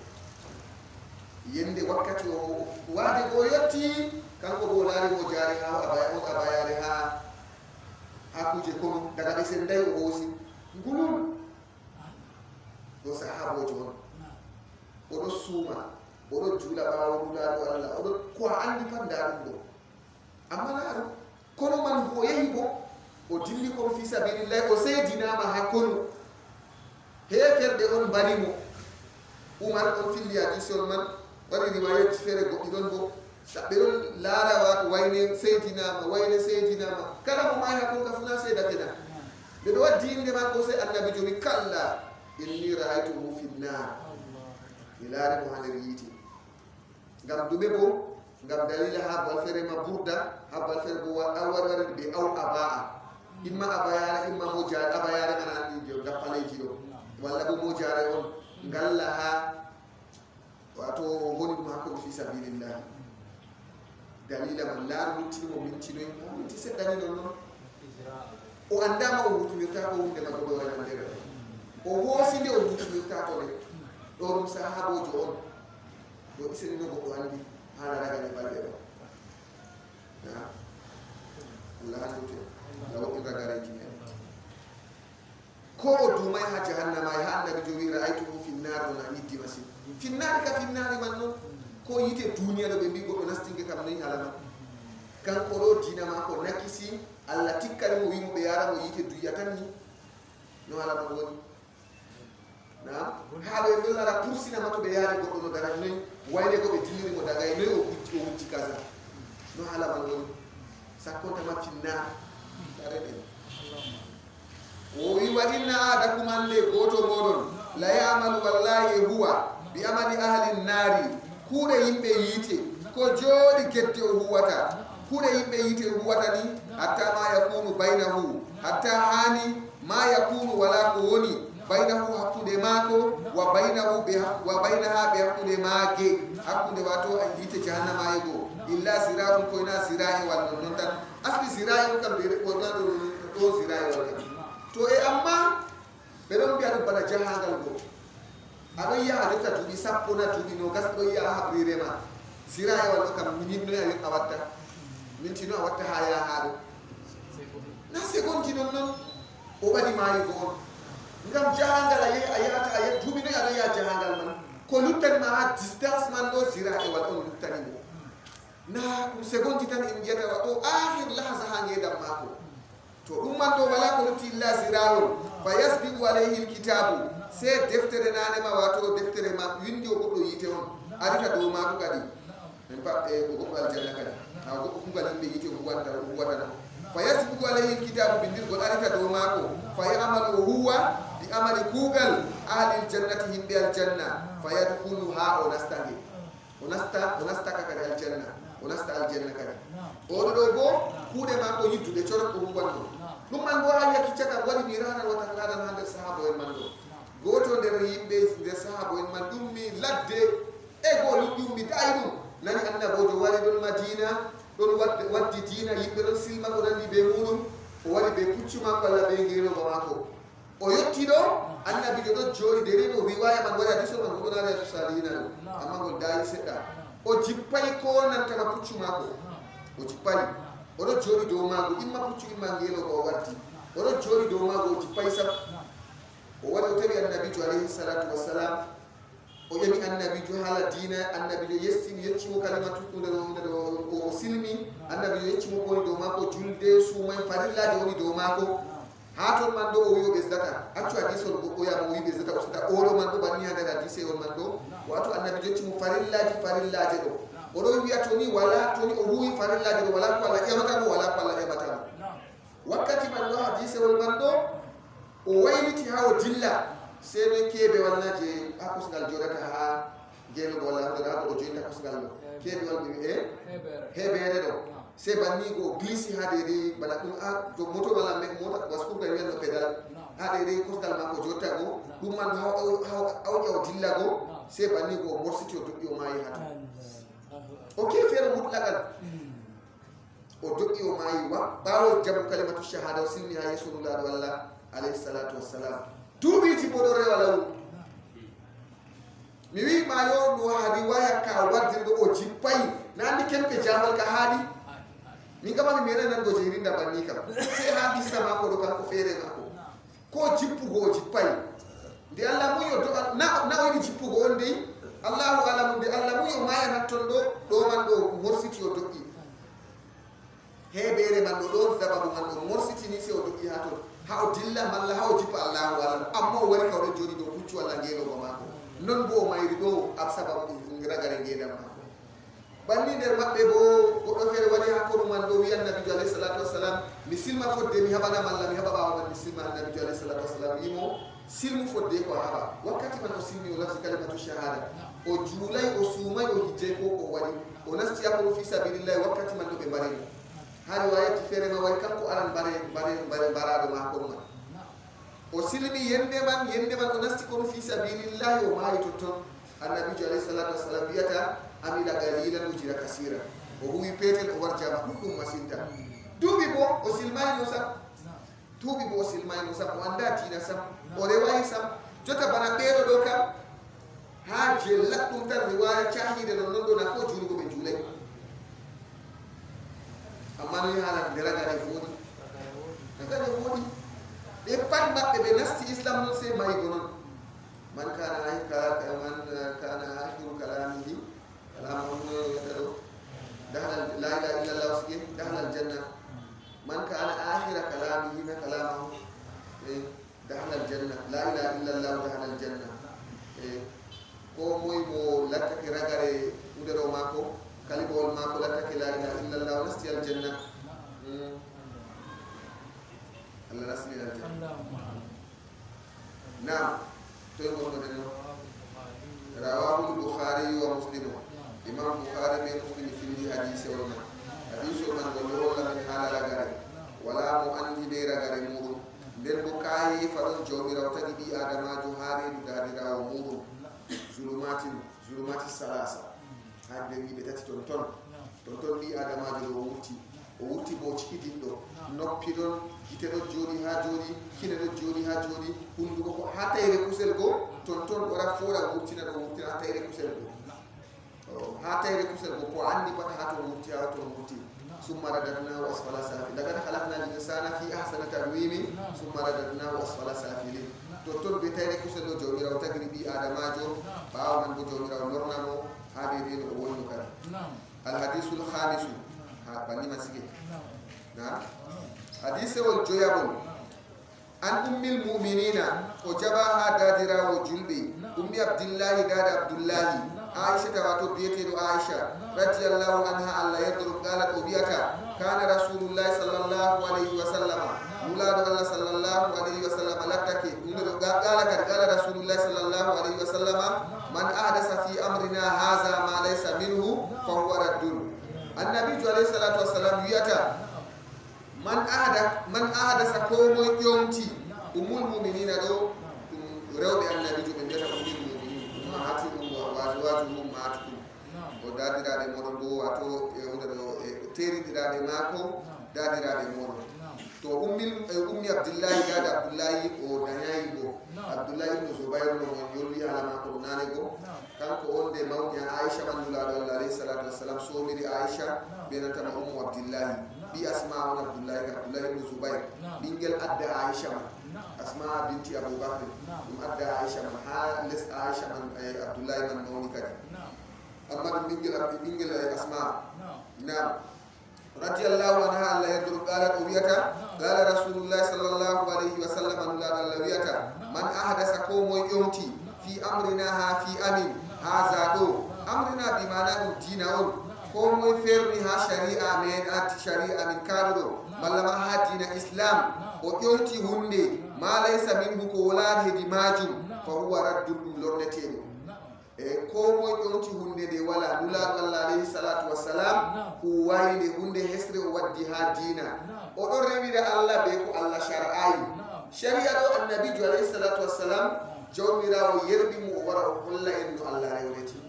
yende wakkati o waade go yetti kanko bo laari mo jaari ha abayare ha kuje kono daga ɓe sen dayi o hoosi ngulul ɗo sahabojo on oɗo suuma oɗo juula ɓaawo ɗulaɗo Allah oɗo ko a andi pat nda ɗum ɗo amma laaru kono man bo o yehi bo o dilli kono fi sabilillahi o seedinama ha kono heferɗe on mbarimo Umar on filli hadisi on man wani riwayat fere goɗɗi ɗon bo ɓe ɗon laara wato wayne seydinama kala mo mayi hakkunka funa seedatena ɓe ɗo waddi inde man ko sey annabi jomi kalla inni ra'aytuhu fi nnar mi laari mo ha nder yiiti ngam dume bo ngam dalila ha bal fere ma burda ha bal fere bo warwari ɓe aw abaa imma abayara imma mo jaare abayara mana andi jo gappaleji ɗo walla bo mo jaare on ngalla ha wato woni ɗum hakko fi sabilillah dalila man laaru luttinomo minti seɗɗani ɗon noon o andama o hutinirta ko hunde maggo ɗo wayna nder o hoosinde o hutinirta ko nde ɗo ɗum sahabojo on ɗo isenino goɗɗo andi hana ragane balɗe ɗo Allah handute Allah woɗɗin ragareji men ko o dumay ha jahannama ha annabi jo wi ra'aytuhu fi nnar on a yiddi masin finnari ka finnari man noon ko yite duniya ɗo ɓe mbi goɗɗo nastinge kam noyi halama kanko ɗo dina mako nakisi Allah tikkani mo wimo ɓe yara mo yite duya tan ni no halama woni na ha ɗo e ɓellara poursinama to ɓe yaari goɗɗo no dara noyi wayne ko ɓe dilliri mo dagay noyi o wucci kaza no halaman woni sakkontama finnar ɗareɗen o wi wa inna ahadakum ande goto moɗon la ya'malu wallahi huwa bi amali ahli nnari kuuɗe yimɓe yiite ko jooɗi gedde o huwata kuuɗe yimɓe yiite huwata ni hatta ma yakunu baynahu hatta hani ma yakunu wala ko woni baynahu hakkude maako wa baynaha ɓe hakkude maage hakkude wato a yiite jahannama e goo illa sira'un koyna sira'i wal non tan asli sira'i on kam ɗo sira'i wal to e amma ɓe ɗon mbiya ɗum bana jahangal goo aɗon yaha jotta duuɓi sappo na duuɓi nogas ɗon yaha haɓrire ma sira'i wal ɗo kam minnoy a watta minti no a watta ha yaha ɗo na seconde non o ɓaɗi maayi goon ngam jahangal a yahata a duuɓi noyi aɗa yaha jahangal man ko luttanima ha distance man ɗo zira e wal on luttanimo na ɗum seconde tan en jiyata o ahir lahasa ha ngeedam maako to ɗum man ɗo wala ko lutti illa zirawol fa yasbiqu alayhi lkitabu se deftere nanema wato deftere ma windi o goɗɗo yiite on arita dow maako kadi en paɓɓe ko goɗɗo aljanna kadi ha goɗɗo kugal yimɓe yiite huwatano fa yasbiqu alayhi lkitabu bindirgol arita dow maako fa yamalu o huwa bi amali kuugal ahli ljannati himɓe aljanna fa yadkhulu ha o nastange o nastaka kadi aljanna o nasta aljanna kadi oɗo ɗo bo kuuɗe makko yidduɓe corot ko huwanno ɗum man bo ha yakki caka waɗi miraran wa takladan ha nder sahaba en man ɗo goto nder yimɓe nder sahaba en man ɗummi ladde e go ɗummi dayi ɗum nani annabojo wari ɗon madina ɗon waddi diina yimɓe ɗon silma ko nandi ɓe muɗum o wari ɓe puccu makko alla ɓe ngeroba makko o yetti ɗo annabijo ɗo jooɗi de reno riwaya man waɗi hadiso man goɗo naari salihina ɗo amma ngol dayi seɗɗa o jippayi ko nantama puccu makko o jippayi oɗo jooɗi dow maago imma puccu imma ngeelo ko o waddi oɗo jooɗi dow maago o jippayi sam o waɗi o tawi annabijo alayhi salatu wassalam o ƴami annabijo haala diina annabijo yestini yeccimo kalimatu ɗo o silmi annabijo yeccimo ko woni dow maako julde suumay farillaji woni dow maako ha toon man ɗo o wi o ɓesdata accu hadisol goɗɗoyama o wi ɓesdata o sota oɗo man ɗo banni ha nder hadise on man ɗo wato annabijo yeccimo farillaji ɗo oɗo wiya toni wala toni o huwi farillaji ɗo wala ko Allah ƴamatamo wala ko Allah ƴamatamo wakkati man ɗo hadisewol man ɗo o wayliti ha o dilla seno keɓe walnaje ha kosgal joɗata ha gelogo walla ha o joyinta kosgal ɗo keɓe walɓe heɓere ɗo se banni go glisi ha dede bana ɗum to moto walla mota waskurga wiyanno pédal ha dede kosgal makko jotta go ɗum man awƴa o dilla go se banni go morsiti o doƴƴi o maayi hato o ke feere mutlaƙan o doƴƴi o maayi wa ɓaawo jaɓu kalimatu shahada o silmi ha yeeso nulaaɗo allah alayhi salatu wassalam duuɓiiti bo ɗo rewa law mi wi ma yo ɗo haadi waya ka wardirɗo o jippayi na anndi kemɓe jamal ka haaɗi min kama mi meeɗa nango jeyrinda banni kam se ha ɓissa maako ɗo kanko feere maako ko jippugo o jippayi nde allah muyi o do'a na o yiɗi jippugo on dey allahu alamu nde allah muyi o mayan hatton ɗo man ɗo morsiti o doƴƴi heɓere man ɗo ɗon sababu man ɗo morsitini se o doƴƴi ha toon ha o dilla malla ha o jippa allahu alamu amma o wari kawɗo jooɗi ɗo puccu walla ngelogo maako non bo o mayri ɗo ab sababu ragare ngenam maako banni nder maɓɓe bo goɗɗo feere waɗi hakkoru man ɗo wi annabijo alayhi salatu wassalam mi silma fodde mi haɓana malla mi haɓa ɓawa man mi silma annabijo alayhi salatu wassalam wimo silmu fodde ko a haɓa wakkati man o silmi o lafti kalimatu shahada o juulay o suumay o hijjay ko ko waɗi o nasti yakoro fi sabilillahi wakkati man ɗo ɓe mbarimo hari wayati feere ma wari kanko aran mbaraɗo makoru man o silmi yende man o nasti kono fi sabilillahi o maayi totton annabijo alayhi salatu wassalam wiyata amila galilan ujira kasira o huwi peetel o warjama ɗuɗɗum masinta duuɓi bo o silmayno sam duuɓi bo o silmayno sam o anda diina sam o rewayi sam jota bana ɓeeɗo ɗo kam ha je laɗɗum tan riwaya cahide non ɗo na ko juulugo ɓe juulay amma noyi haala nderagare fooɗi ragare wooɗi ɓe pat maɓɓe ɓe nasti islam noon se mayigo noon man kana ahiru kalamihi kalama wiyata ɗo dahlal la ilaha illallah sige dahlal janna man kana ahira kalamihi na kalamahu dahlal janna la ilaha illallah dahlal janna ko moy mo lattake ragare udero mako kalibol mako lattake la ilaha illallah nasti al janna Allah nasti al janna naam to ko no rawahu bukhari wa muslim imam bukhari be muslim fi hadith wala hadith man go wala min hala ragare wala mo andi be ragare mudum nden bo kayi faɗon jomiraw tagi ɓi adamajo ha reedu dadirawo muɗum zulumati salasa hadde wiɓe tati ton ɓi adamajo ɗo o wurti bo cikidinɗo noppi ɗon gite ɗon jooɗi ha jooɗi kine ɗon jooɗi ha jooɗi hunduko ko ha tayre kusel go ton ora foora wurtina ha tayre kusel go ha tayre kusel go ko andi pat ha ton wurti ha ton wurti ثم رددناه أسفل سافلين لقد خلقنا الإنسان في أحسن تقويم ثم رددناه أسفل سافلين تطول بتاعي كسر جوميرا وتجربي آدماجو باو من بجوميرا ونورنامو هذه دين أول نكرة الحديث الخامس بني مسجد نعم حديث والجويابون عن أم المؤمنين وجبها دادرا وجلبي أم عبد الله داد عبد الله عائشة واتو بيتي عائشة رضي الله عنها الله يضرب قالت أبيتا كان رسول الله صلى الله عليه وسلم مولاد الله صلى الله عليه وسلم لك قال رسول الله صلى الله عليه وسلم من أحدث في أمرنا هذا ما ليس منه فهو رد النبي عليه الصلاة والسلام يتا من أحدث كومو يومتي أم المؤمنين دو روضي النبي من يتا أم المؤمنين أمهاتهم وأزواجهم أمهاتكم ودادي رادي مورو واتو تيري رادي ماكو دادي رادي مورو to ummi abdullahi dada abdullahi o dañayi go abdullahi ibn zubayr no on yolwi alama ko nane go kanko on de mawni aisha bandulaɗo allah alayhi salatu wassalam somiri aisha benatama ummu abdullahi bi asma on abdullahi ibn zubayr ɓinguel adda aisha man asma binti aboubacre ɗum adda aisha man ha les aisha man abdullahi man mawni kadi amma ɗum ɓinguel asma nam رضي الله عنها الله يدر قالت أبيتا قال رسول الله صلى الله عليه وسلم من أحدث كومو يومتي في أمرنا في أمين هذا دو أمرنا بمعنى الدين كومو يفرنها شريعة من شريعة من كاردو ملما ها دين إسلام ويومتي هندي ما ليس منه كولان هدي ماجم فهو رد لورنتين komo ƴonti hunde nde wala nulaɗo allah alayhi salatu wassalam ko wayde hunde hesre o waddi ha dina oɗon rewira allah be ko allah shar'ayi sharia ɗo annabijo alayhi salatu wassalam jawmirawo yerbimo o wara o holla en no allah rewreti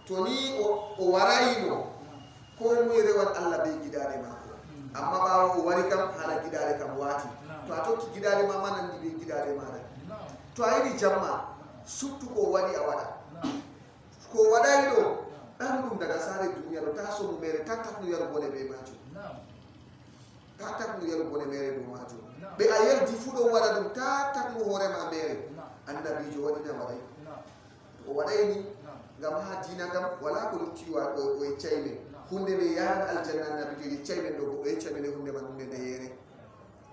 to ni o warayino komoye rewan allah be giɗaɗe mako amma ɓawo o wari kam haala giɗaɗe kam wati to a tokki giɗaɗe ma manandi be giɗaɗe maɗa to a yiɗi jamma subtu ko waɗi a waɗa ko waɗayi ɗo ɗan ɗum daga sare duniya ɗo ta somu mere ta taknu yaru bone be majum ta taknu yaru bone mere dow majum ɓe a yerdi fu ɗon waɗa ɗum ta taknu hoorema mere annabijo waɗina waɗay o waɗayni ngam ha dina kam wala ko luttiwa o yeccaymen hunde nde yaran aljanna annabijo yeccaymen ɗo goɗɗo yeccamen e hunde man hunde nde yeere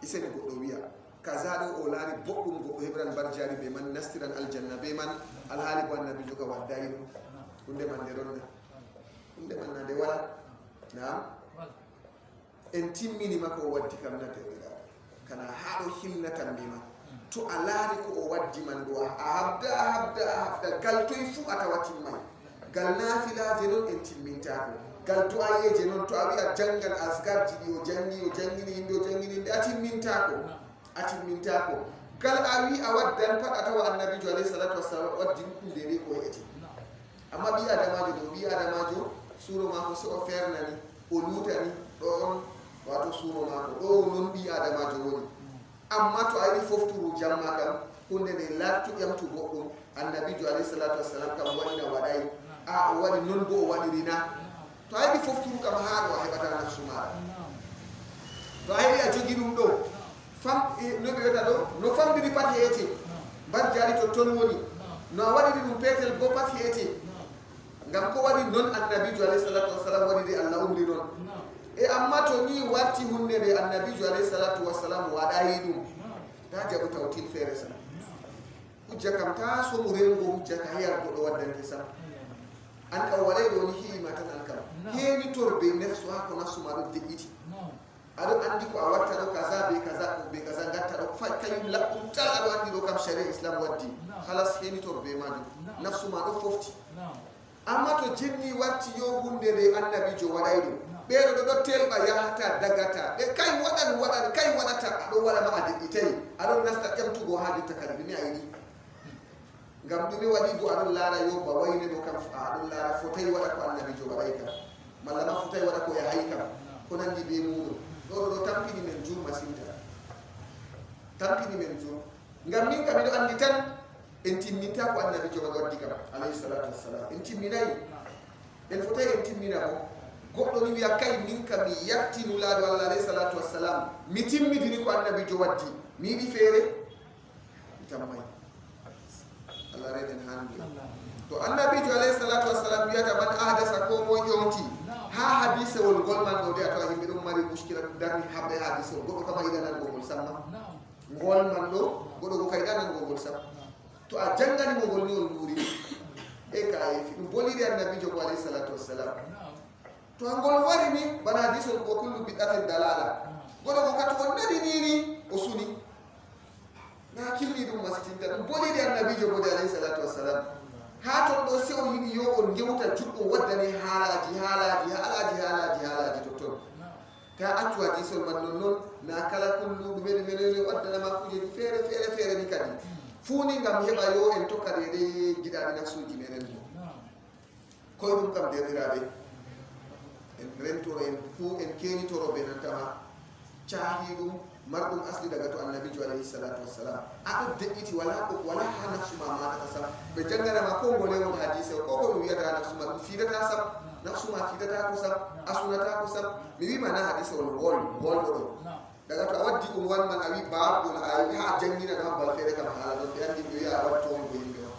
isene goɗɗo wiya kaza ɗo o laari boɗɗum goɗɗo heɓran barjari be man nastiran aljanna be man alhaali bo annabijo ka waddayi ɗum hunde man nde ɗon hunde man nade wala nam en timminima ko o waddi kam na dewɗa kana haɗo hilnatan mbima to a laari ko o waddi man ɗo a habda gal toye fu a tawa timmay gal naafilaje noon en timmintako gal du'ayeje noon to a wi'a jangan asgarji ɗi o jangini yimɓe o jangini nde a timmintako gal a wi a waddan pat a tawa annabijo alayhi salatu wassalam waddi ɗuɗɗude ni ko eti amma ɓi adamajo ɗo ɓi adamajo suuro mako so o fernani o lutani ɗo on wato suuro mako ɗo non ɓi adamajo woni amma to a yiɗi fofturu jamma kam hunde nde lattu ƴamtu goɗɗum annabijo alayhi salatu wassalam kam waɗina waɗay a o waɗi non bo o waɗirina to a yiɗi fofturu kam ha ɗo a heɓata nafsu maɗa to a yiɗi a jogi ɗum ɗo no ɓe wiyata ɗo no famɗiri pat heete mbar jaari to ton woni no a waɗiri ɗum peetel bo pat heete ngam ko waɗi noon annabijo alayhi salatu wassalam waɗiri allah umri noon e amma to ni warti hunde nde annabijo alayhi salatu wassalam waɗayi ɗum ta jaɓu tawtil feere sam hujja kam ta somu rengo hujja ka heyar goɗɗo waddante sam an kam waɗay ɗo ni hiima tan an kam heeni torbe nefsu ha ko nafsuma ɗo deƴƴiti aɗon andi ko a watta ɗo kaza be kaza gatta ɗo kañum laɓɓum tal aɗo andi ɗo kam sharia islam waddi halas henitor be majum nafsuma ɗo fofti amma to jenni warti yo hunde nde annabijo waɗay ɗum ɓeɗo ɗo telɓa yahata dagata ɓe kay waɗata aɗon waɗa ma a deƴƴitayi aɗon nasta ƴamtugo ha jotta kadi ɗumi a yiɗi ngam ɗume waɗi bo aɗon laara yo ba wayne ɗo kam aɗon laara fotayi waɗa ko annabijo waɗay kam malla ma fotayi waɗa ko yahay kam ko nandi be muɗum ɗo tampini men jur masinta tampini men jur ngam min kam miɗo andi tan en timminta ko annabijo man waddi kam alayhi salatu wassalam en timminayi en fotayi en timmina bo goɗɗo ni wiya kay min ka mi yatti nulaaɗo Allah alayhi salatu wassalam mi timmidini ko annabijo waddi mi yiɗi feere mi tammay Allah reden hande to annabijo alayhi salatu wassalam wiyata man ahdasa ko mo ƴonti ha hadisewol ngol man ɗo de a tawa yimɓe ɗum mari muskila darni haɓre hadisewol goɗɗo kama yiɗanango ngol samma ngol man ɗo goɗɗo ko kayiɗanango ngol sam to a jannganimo ngol ni on luuri e ka yeefi ɗum boliri annabijo ko alayhi salatu wassalam to ngol wari ni bana hadisol ko kullu bid'atin dalala goɗɗo ko kati on naɗinini o suni na killi ɗum masitinta ɗum boliri annabijo bode alayhi salatu wassalam ha ton ɗo se o yiɗi yo on gewta juɗɗo waddani haalaji totton ta accu hadisol man non na kala kullu ɗumeɗe waddanama kujeji feere ni kadi fuuni ngam heɓa yo en tokka ɗeɗe giɗaɗi nafsuji meɗen ɗo koye ɗum kam derɗiraɓe en rentoro en fu en kenitoroɓe nantama caahi ɗum marɗum asli daga to annabijo alayhi salatu wassalam aɗo deƴƴiti wala ha nafsuma matata sam ɓe janganama ko ngole won hadise o ko ɗum wiyata nafsuma ɗum fiidata sam nafsuma fiidata ko sam asunata ko sam mi wimana hadise on golɗo ɗo daga to a waddi ɗum wanman a wi baabɗum a ha jangina ɗam bal feere kam haala ɗon ɓe andi ɓe wiya a wattomo ko yimɓe o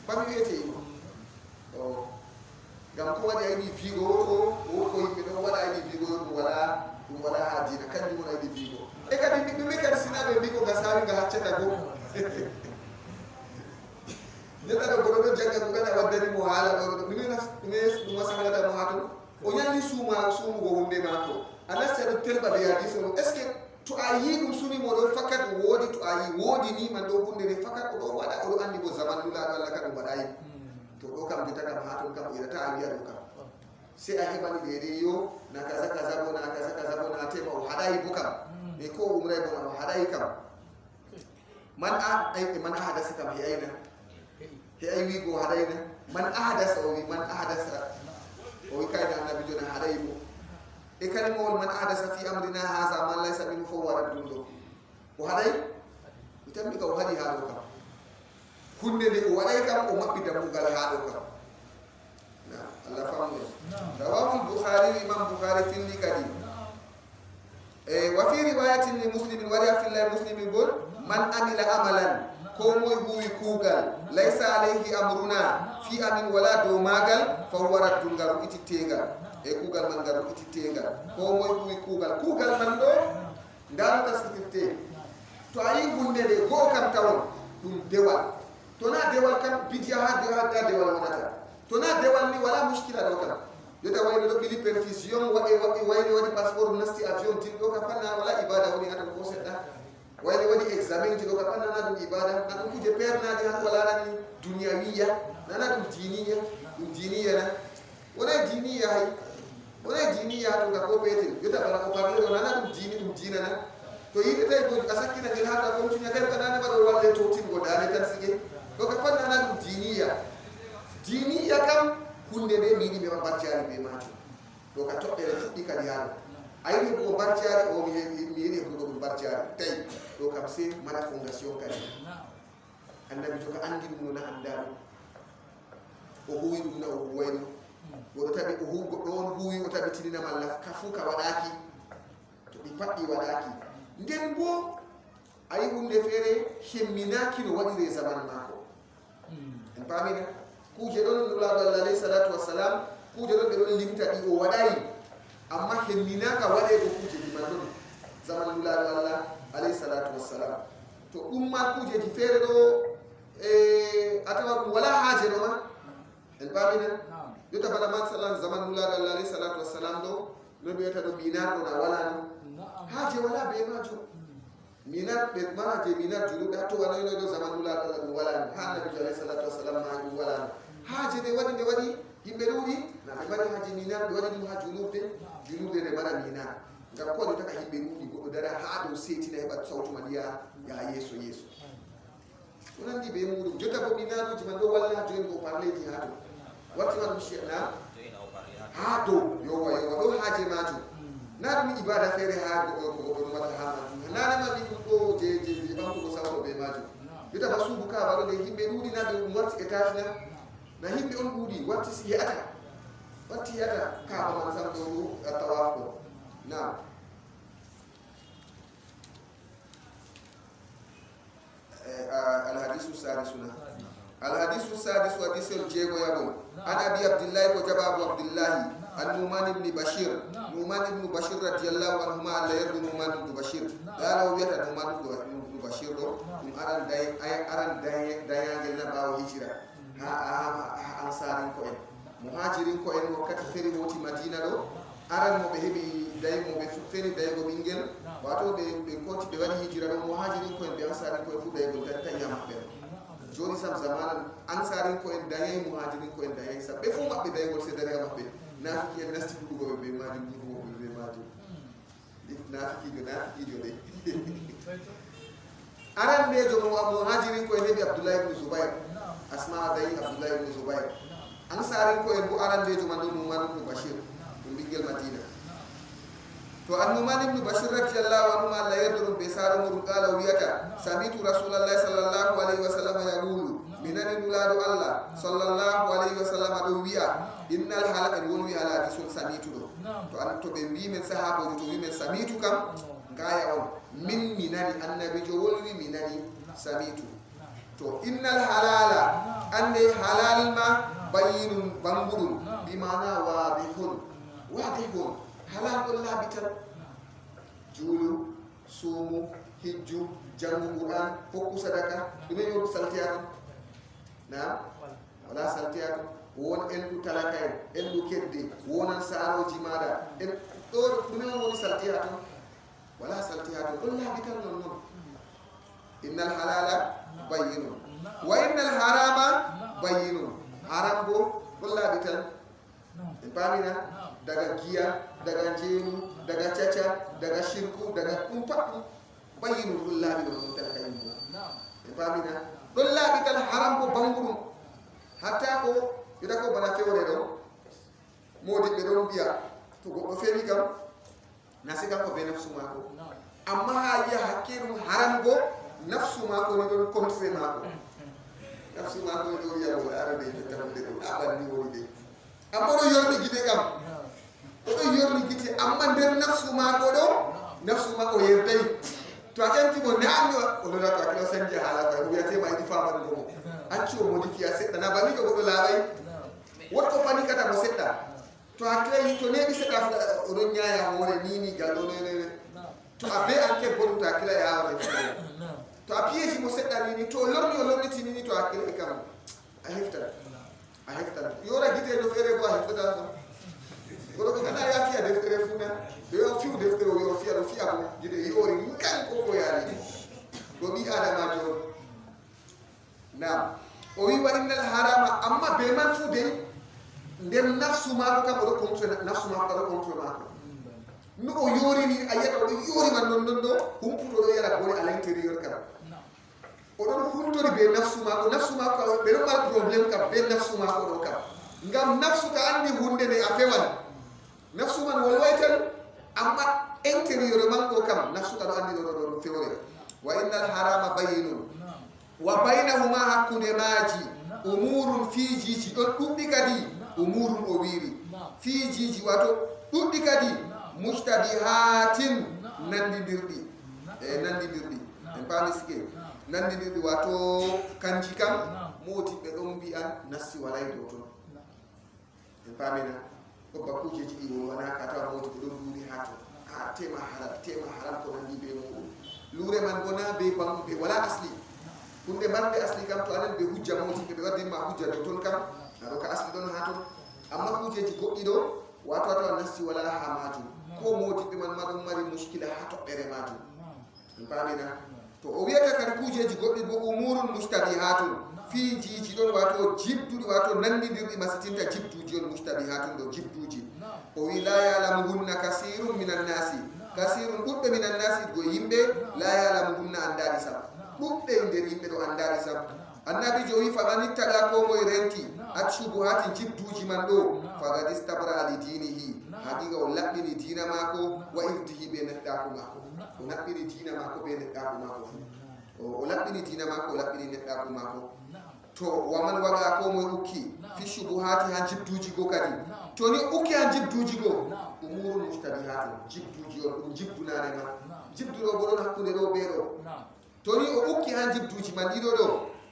bami wiyete imo o ngam ko waɗi ayni fiigo o ko yimɓe ɗon waɗa ayni fiigo ɗum wala ha diina kandi wona ayni fiigo e kadi ɗume kadi sinaɓe mbi ko gasawi nga haccata go neɗɗaɗo goɗo ɗo jagga ko kadi a waddanimo haala ɗo ɗum wasahalata mo ha ton o ñalli suumugo hunde maako a nasti aɗo telɓa de hadise o est ce que to a yi ɗum sunimo ɗo fakat woodi to a yi woodi ni man ɗo hunde nde fakat oɗo waɗa oɗo andi bo zaman nulaɗo Allah ka ɗum waɗayi to ɗo kam jota kam ha ton kam o yiɗata a wiya ɗo kam se a heɓani ɗeɗe yo na kaza bo na tema o haɗayi bo kam mais ko umray bo na o haɗayi kam man ahadasa kam he ay wigo o haɗayna man ahadasa o wi man ahadasa o wi kayna annabijo na haɗayi bo e kalimawol man ahdasa fi amrina haza man laysa minhu fo warat ɗum ɗo o haɗay mi tammi ka o haɗi ha ɗo kam hunde nde o waɗay kam o maɓɓi dammugal ha ɗo kam Allah famu rawahu al-bukhari imam bukhari finni kadi wa fi riwayatin li muslimin wariya fillahi muslimin gol man amila amalan ko moy huwi kuugal laysa alayhi amruna fi amin wala dow magal fa warat ɗum ngaru itittegal e kuugal man ngaru itittegal ko moy huwi kuugal man ɗo ndaro taskitirte to a yi hunde nde goo kam tawon ɗum dewal to na dewal kam bidiya ha dewal wonata to na dewal ni wala muskila ɗo kam yota wayno ɗo ɓili perfusion wayno waɗi passeport nasti avion tin ɗo ka panna wala ibada woni aɗan ko seɗɗa wayno waɗi examen ji ɗo ka pannana ɗum ibada na ɗum kuje pernaji han ko larani duniyawiya nana ɗum diniya na wona diniya hay wona diniya ɗum ka ko petel yota bala ko parle ɗo nana ɗum dina na to yiɗe tawi ko a sakkina ngel hata continue tawi kanane waɗo walle towtingo dane tan sige ɗo ka pannana ɗum diniya kam hunde nde mi yiɗi ɓe barciari ɓe majum ɗo ka toɓɓere fuɗɗi kadi haɗo a yiɗi ko barciari o mi yiɗi heɓugo ɗum barciari tawi ɗo kam se mala fondation kadi annabi jo ka andi ɗum no na anda ɗum o huwi ɗum na o huwayno goɗo taɓi goɗɗo on huwi o taɓitinina malla ka fuu ka waɗaki to ɗi paɗɗi waɗaki nden bo a yi hunde feere hemminaki no waɗire zaman mako en pamina kuje ɗon nulaɗo Allah alayhi salatu wassalam kuje ɗon ɓe ɗon limta ɗi o waɗayi amma hemminaka waɗe ɗo kujeji man ɗon zaman nulaɗo Allah alayhi salatu wassalam to ɗum ma kujeji feere ɗo a tawa ɗum wala haaje ɗo ma en pamina jotta bana ma salam zaman nulaɗo Allah alayhi salatu wassalam ɗo no wiyata ɗo minarɗo na wala no haaje wala be majum minar ɓe maraje minar junuɗa to wanoyno ɗo zaman nulaɗo Allah ɗum wala no ha annabijo alayhi salatu wassalam ma ɗum wala no haaje nde waɗi yimɓe ɗuuɗi na ɓe mbaɗi haaje minar ɓe waɗi ɗum ha julurde nde mbaɗa minar ngam ko ɗo taka yimɓe ɗuuɗi goɗɗo dara ha ɗow seetina heɓa sawtu man ya yeeso o nandi be muɗum jotta bo minaruji man ɗo walla joyin ko parleji ha to wartima ɗum chena ha dow yowa ɗo haaje majum na ɗum ibada feere ha goɗɗo ɗum waɗa ha majum nanama ɗi ɗum ɗo je ɓamtugo sawto be majum jotta ba suudu kaba ɗo nde yimɓe ɗuuɗi na ɗum warti étage na yimɓe on ɗuuɗi warti si he'ata وتياتا كعب من سمدو الطواف نعم الحديث السادس الحديث السادس حديث الجيغو يابون أنا أبي عبد الله وجباب عبد الله النعمان بن بشير نعمان بن بشير رضي الله عنهما على يد نعمان بن بشير قال ويتا نعمان بن بشير من أران داي جلنا باو هجرة ها أنصارين كوين مهاجرين كوين وقت فري موتي مدينة دو aran mo be hebi day mo be feni day go bingel wato be koti be wadi hijira do muhajirin ko en be ansari ko fu day go tatta yam be joni sam zamanan ansari ko en day muhajirin ko en day sa be fu mabbe day go se dare mabbe nafiki en nasti du go be majum du go be majum nafiki do de aran be jo mo muhajirin ko en be abdullah ibn zubair asma day abdullah ibn zubair ansari ko en bu aran be jo man do man ibn bashir bingel madina to an-numan ibn bashir radiyallahu anhu ma la yadrum bi sarum qala wiyata samitu rasulullah sallallahu alaihi wasallam yaqulu minani nuladu allah sallallahu alaihi wasallam do wiya innal halaka won wi ala disul samitu do to an to be wi men sahaba to wi men samitu kam ngaya on min minani annabi jo won wi minani samitu to innal halala ande halal ma bayyinun bangurun bi mana wadihun wadihun halal Allah bitan julu sumu hijju jangu Quran fokku sadaka dum yo saltiyatu na wala saltiyatu won en du talakay en du kedde wonan saaro jimada en do dum yo saltiyatu wala saltiyatu Allah bitan non innal halala bayyinun wa innal harama bayyinun haram bo Allah bitan en pamina daga giya daga jeru daga caca daga shirku daga umpat bayinu billahi wa ta'ala e pamina dollabi tal haram ko bangurum hatta ko ida ko bana fewre do modi be don biya to go feri kam nasika ko be nafsu mako amma ha ya hakirum haram go nafsu mako ne don contre mako nafsu mako do ya do arabe to tamde do abani woni de amma do yorni gide kam do yorni gite amma der nafsu mako do nafsu mako yerdai to akenti mo naamdo o do to akilo sanje hala ko wiyate ma di fama do mo accio mo di fiya sedda na bani ko do labai wotto pani kata mo sedda to akle to ne bi sedda o do nyaaya hore nini gallo ne to abe anke bodu to akla ya wala to apiyeji mo sedda nini to lorni tinini to akle kam a hefta yora gite do fere ko a hefta ko kana ya fiya deftere funa be yo fiu deftere yo fiya do fiya ko gide yori ngan ko yali do bi adama jo na o wi wa innal harama amma be man fu de ndem nafsu ma ko ko contre nafsu ma ko contre ma ko no o yori ni ayata do yori man non do humputo do yala boni à l'intérieur kam o do humputo be nafsu ma ko be do mal problème kam be nafsu ma ko do kam ngam nafsu ka andi hunde ne afewan nafsu man walwaitan amma intérieur man ko kam nafsu ka do andi do fewre wa innal harama bayyinun wa bainahuma hakkunde maaji umurun fi jiji don dubbi kadi umurun o wiri fi jiji wato dubbi kadi mushtabihatin nandidirdi en pamiske nandidirdi wato kanji kam moti be don bi'a nasti walay do ton en pamina ko bakuje ji wo wana kata moti be don duri hato a tema haram ko nandi be mo lure man bona be bam be wala asli kunde marde asli kam to anen be hujja moti be wadde ma hujja do ton kam ado ka asli don hato amma kujeji goddi do wato to nasti wala hamaju ko moti be man madum mari muskila hato bere maju pamina to o wiyata kan kujeji goddi bo umurun mustabihatun fi jiji don wato jibdude wato nandidirdi masitinta jibduji on mustabihatun do jibduji o wi la ya'lamuhunna kasirun minan nasi kasirun dubbe minan nasi go yimbe la ya'lamuhunna andadi sam dubbe nder yimbe do andadi sam annabi jo wi fagani taga ko moy renti at shubuhatin jibduji man do fagadi istabra li dinihi haqiqa o labbini dina mako wa irtihi be nedda ko mako o labbini dina mako be nedda ko mako o labbini dina mako o labbini nedda ko mako to waman waga ko moy ukki fi shubuhati han jibduji go kadi toni uki an jibduji go umuru mushtabihatu jibduji on jibdunare ma jibduɗo bo ɗon hakkude ɗo ɓe ɗo toni o ukki han jibduji man ɗiɗo ɗo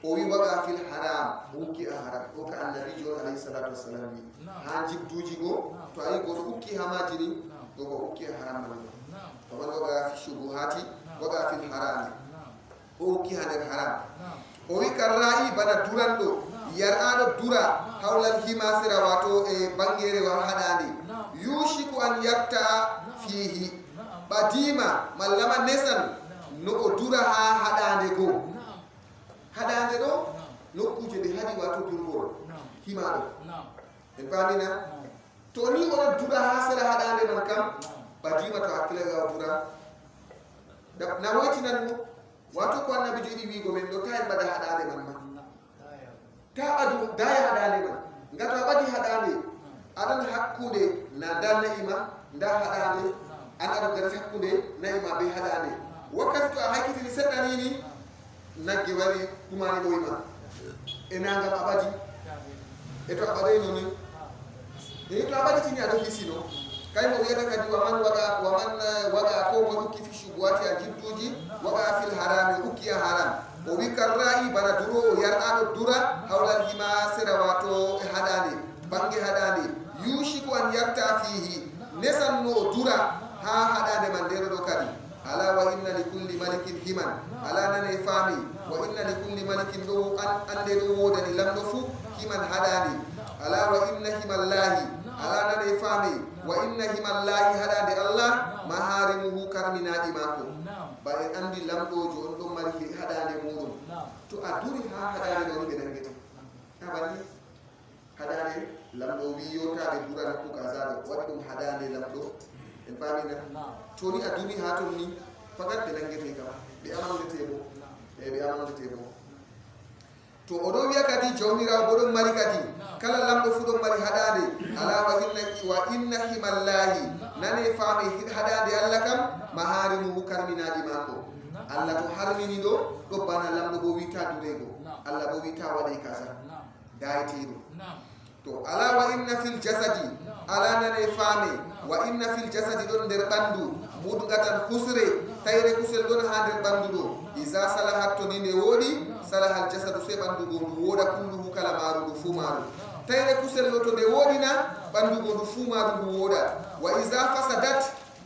o wi waga fil haram o ukki a haram o ka annabijo on alayhi salatu wassalam wi han jibduji go to ayi goto ukki hamaji ni ɗo ko ukki a haram man ɗo faman waga fi shubuhati waga fil harami o ukki ha nder haram o wi karra'i bana duranɗo yar'aɗo dura hawlal himasira wato e bangere wa haɗande yushiku an yarta fihi ɓadima mallama nesan no o dura ha haɗande goo haɗande ɗo nokkuje ɗe haɗi wato durgol himaɗo en pamina to ni oɗo dura ha sera haɗande man kam ɓadima to hakkilaga dura na woytinan mo wato ko annabijo yiɗi wigo men ɗo ta en mbaɗa haɗande man ma ta ɓadu daya haɗande man ngam to a ɓadi haɗande aɗan hakkude na da na'ima nda haɗande an aɗa dari hakkude na'ima be haɗande wakkati to a hakkitini seɗɗa nini nagge wari ɗumani ɓoyma e nagam a ɓadi e to a ɓaɗayno ni e to a ɓaɗitini aɗa hisino kay mo wiyata kadi waman waɗa ko mo ukki fi shubuhati a jidduji waɗa fil harami ukki a haram o wi karra'i bana duro o yarɗaɗo dura hawlal hima sera wato e haɗande bange haɗande yushiku an yarta fihi nesanno o dura ha haɗande man ndeɗo ɗo kadi ala wa inna li kulli malikin himan ala nane faami wa inna li kulli malikin ɗo ande ɗo wodani lamɗo fu himan haɗande ala wa inna himallahi ala nane faami wa inna himallahi haɗande allah maharimuhu karminaɗi mako ba en andi lamɗojo on ɗon mari haɗande muɗum to a duri ha haɗande ɗo ni ɓe nangete ha bani haɗande lamɗo wi yotaɓe durana ku kasaɗo waɗi ɗum haɗande lamɗo en pamina to ni a duri ha ton ni fakat ɓe nangete kam ɓe amandete mo ɓe amandete mo to oɗo wiya kadi jawmirawo bo ɗon mari kadi kala lamɗo fu ɗon mari haɗande ala wa inna himallahi nane faami haɗande allah kam maharimuhu karminaɗi mako allah to harmini ɗo ɗo bana lamɗo bo wita durego allah bo wita waɗay kasa dayteɗo to ala wa inna fil jasadi ala nane faame wa inna fil jasadi ɗon nder ɓandu mudgatan husre tayre kusel ɗon ha nder ɓandu ɗo isa salahat to ni nde woɗi salahal jasadu se ɓandu go ndu woɗa kulluhu kala maru ndu fu maru tayre kusel ɗo to nde woɗina ɓandu go ndu fu maru ndu woɗa wa isa fasadat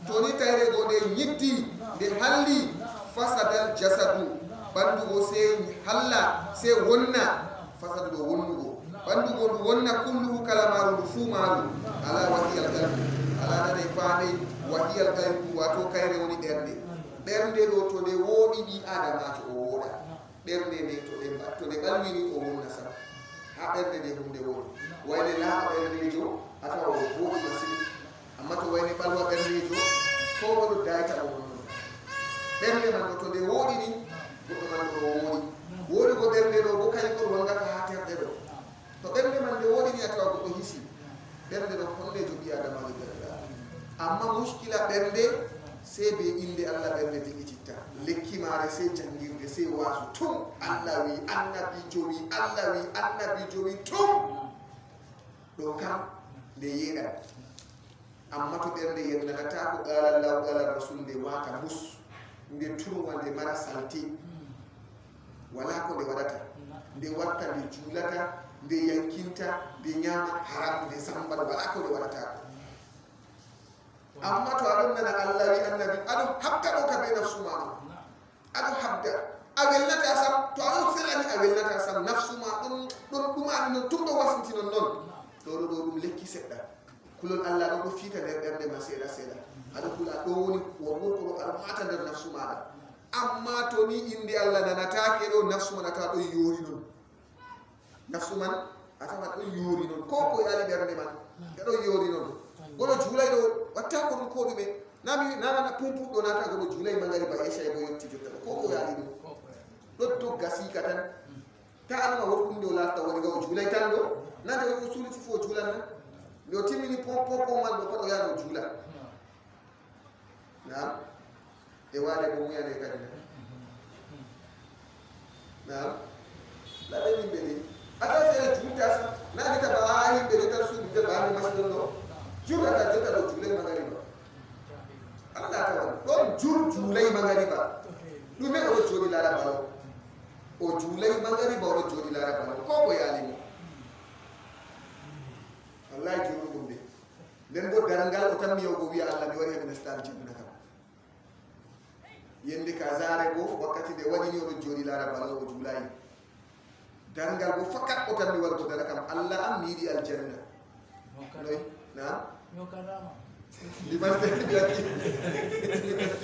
to ni tayre go nde ñiddi nde halli fasadal jasadu ɓandu go se halla se wonna fasadu ɗo wonnugo ɓandu go ndu wonna kulluhu kala maru ndu fu maru ala wahiyal qalbu ala nane faame wahiyal qalbu wato kayre woni ɓernde ɓernde ɗo to nde woɗi ɗi adamajo o woɗa ɓernde nde to nde ɓalwini o wonna sam ha ɓernde nde hunde woɗi wayne laaɓa ɓernejo a tawa o woɗi masin amma to wayne ɓalwa ɓernejo ko oɗo dayta o wonno ɓernde man ɗo to nde woɗi ni goɗɗo man ɗo woɗi woɗi go ɓernde ɗo bo kañum ɗon wongata ha terɗe ɗo to ɓernde man nde woɗi ni a tawa goɗɗo hisi ɓernde ɗo honnejo ɓi adamajo ɓerɗa amma muskila ɓernde se be inde allah ɓernde tigititta lekki mare se jangirde se wasu tum allah wi annabijo wi allah wi annabijo wi tum ɗo kam nde yeeɗan amma to ɓernde yennanata ko qalallahu qala rasul nde wata mus nde turwa nde mara salti wala ko nde waɗata nde watta nde juulata nde yankinta nde ñama haram nde sambat wala ko nde waɗata amma to aɗon nana allah wi annabi aɗo habda ɗo ka ɓe nafsu mama aɗo habda a welnata sam to aɗon selani a welnata sam nafsu ma ɗon ɗumani noon tum ɗo wasinti non noon ɗoɗo ɗo ɗum lekki seɗɗa kulol allah ɗo ɗo fiita nder ɓernde ma seeɗa seeɗa aɗa kula ɗo woni wonno ko ɗo aɗa mata nder nafsu maɗa amma to ni inde allah nanatake ɗo nafsu man atawa ɗon yoori non nafsu man atawa ɗon yoori non ko ko yaali ɓernde man ɗeɗon yoori non goɗo juulay ɗo watta ko ɗum ko ɗume nanana pumpuɗo nata goɗo juulay magari ba écha bo yetti jotta ɗo ko ko yaali ɗum ɗo dogga siika tan ta anama wotkunde o latta woni ga o juulay tan ɗo nande o suuliti fo o juulanna nde o timmini pompo man ɗo pat o yaha o juula nam e waade bo muyane kadi nam laɓe yimɓe ɗi ata te juta sa na ni ta ba hi be ta su de ba ni mas do jur ata jota do julai magariba Allah ta won don jur julai magariba du me o jodi la ra ba o julai magariba o jodi la ra ba ko yalimo wallahi juru gumbe den bo darangal o tammi yogo wi Allah mi wari hen star jinna kam yende ka zare bo wakati de wadi ni o jodi la ra ba o julai darangal bo fakat o tammi war ko dara kam Allah am midi al janna noy na yo kadama di baste biati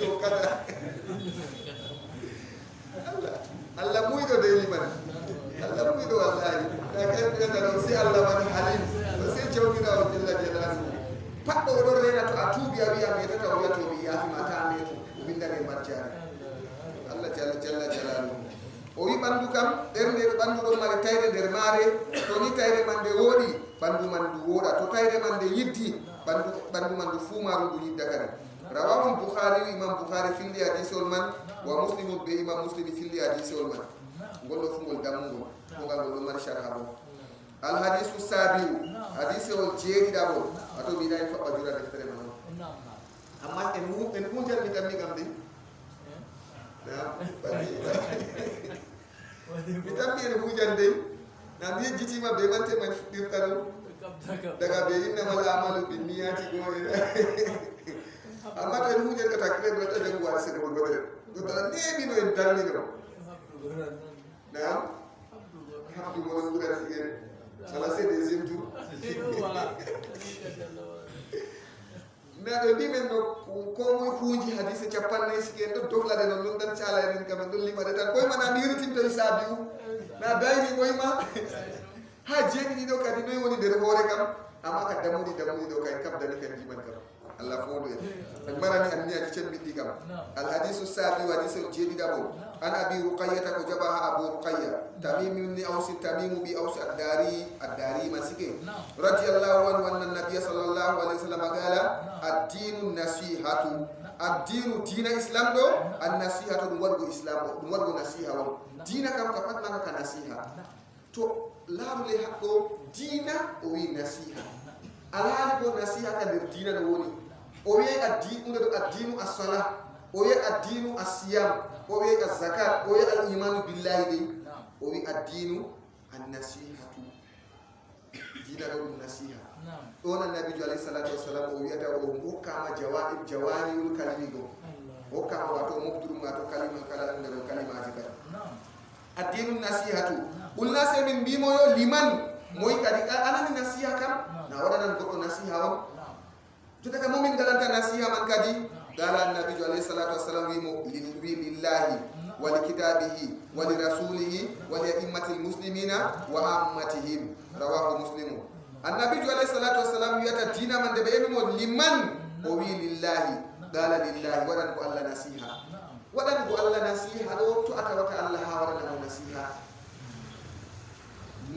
yo kada Allah muito de liman Allah muito wallahi da kan da si Allah man halim si jawmi da jalla jalalu paddo do rena to atubi abi am yata to yato bi ya fi mata ne to binda ne marjare Allah jalla jalalu o wi bandu kam derde bandu do mari tayre der mare to ni tayre man de wodi bandu man du woda to tayre man de yiddi bandu man du fumaru du yidda kare rawahu bukhari imam bukhari fil hadith man wa muslim be imam muslim fil hadith man gollo fungol damungo ko ngol mari sharhabo al hadith sabiu hadith wal jeri dabo ato bi dai fa bajura deftere man amma en mu jar mi tammi gambe mi tammi en mu jande na mi jitima be mante man dirkano daga be inna mal amalu bin niyati go amma to mu jar ka takre do ta jangu wal sene go do ta ne bi no en darni no na habdu mo ngu dara sigen ala c'est deuxième tour na do bi men no ko moy fuuji hadise capanne sigen do dogla de non dan chala en kam do lima de tan koy mana mi rutin to isabiu na dayni koy ma ha jeni ni do kadi noy woni der hore kam amma ka damudi do kay kam dani kan jiman kam Allah fodo en marani an niya ci biddi kam al hadithu sabi wa hadithu jedi dabo an abi ruqayyah ko jabaha abu ruqayyah tamim ibn aus tamim bi aus ad-dari masike radiyallahu anhu anna nabiy sallallahu alaihi wasallam qala ad-dinu nasihatu ad-dinu dina islam do an-nasihatu dum wargo islam dum wargo nasiha won dina kam ka patna ka nasiha to laarule hakko dina o wi nasiha alhaali ko nasiha ka der dina no woni o wi addinu as-salah o wi addinu as-siyam o wi az-zakat o wi al-iman billahi de o wi addinu an-nasihatu dina do nasiha on annabi alayhi salatu wassalam o wi ata o hokama jawamiul kalimigo hokama wato mubduru wato kalima kala nder kalimaji ka addinu nasihatu ulna se min bimo yo liman moy kadi anani nasiha kam na wadanan goddo nasiha on to daga mumin galanta nasiha man kadi dala annabi alayhi salatu wassalam wi lillahi wa likitabihi wa lirasulihi wa li'immatil muslimina wa ammatihim rawahu muslim annabi alayhi salatu wassalam yata dina man de be mo liman o wi lillahi dala lillahi wadan ko Allah nasiha wadan ko Allah nasiha do to ata wata Allah ha wadan nasiha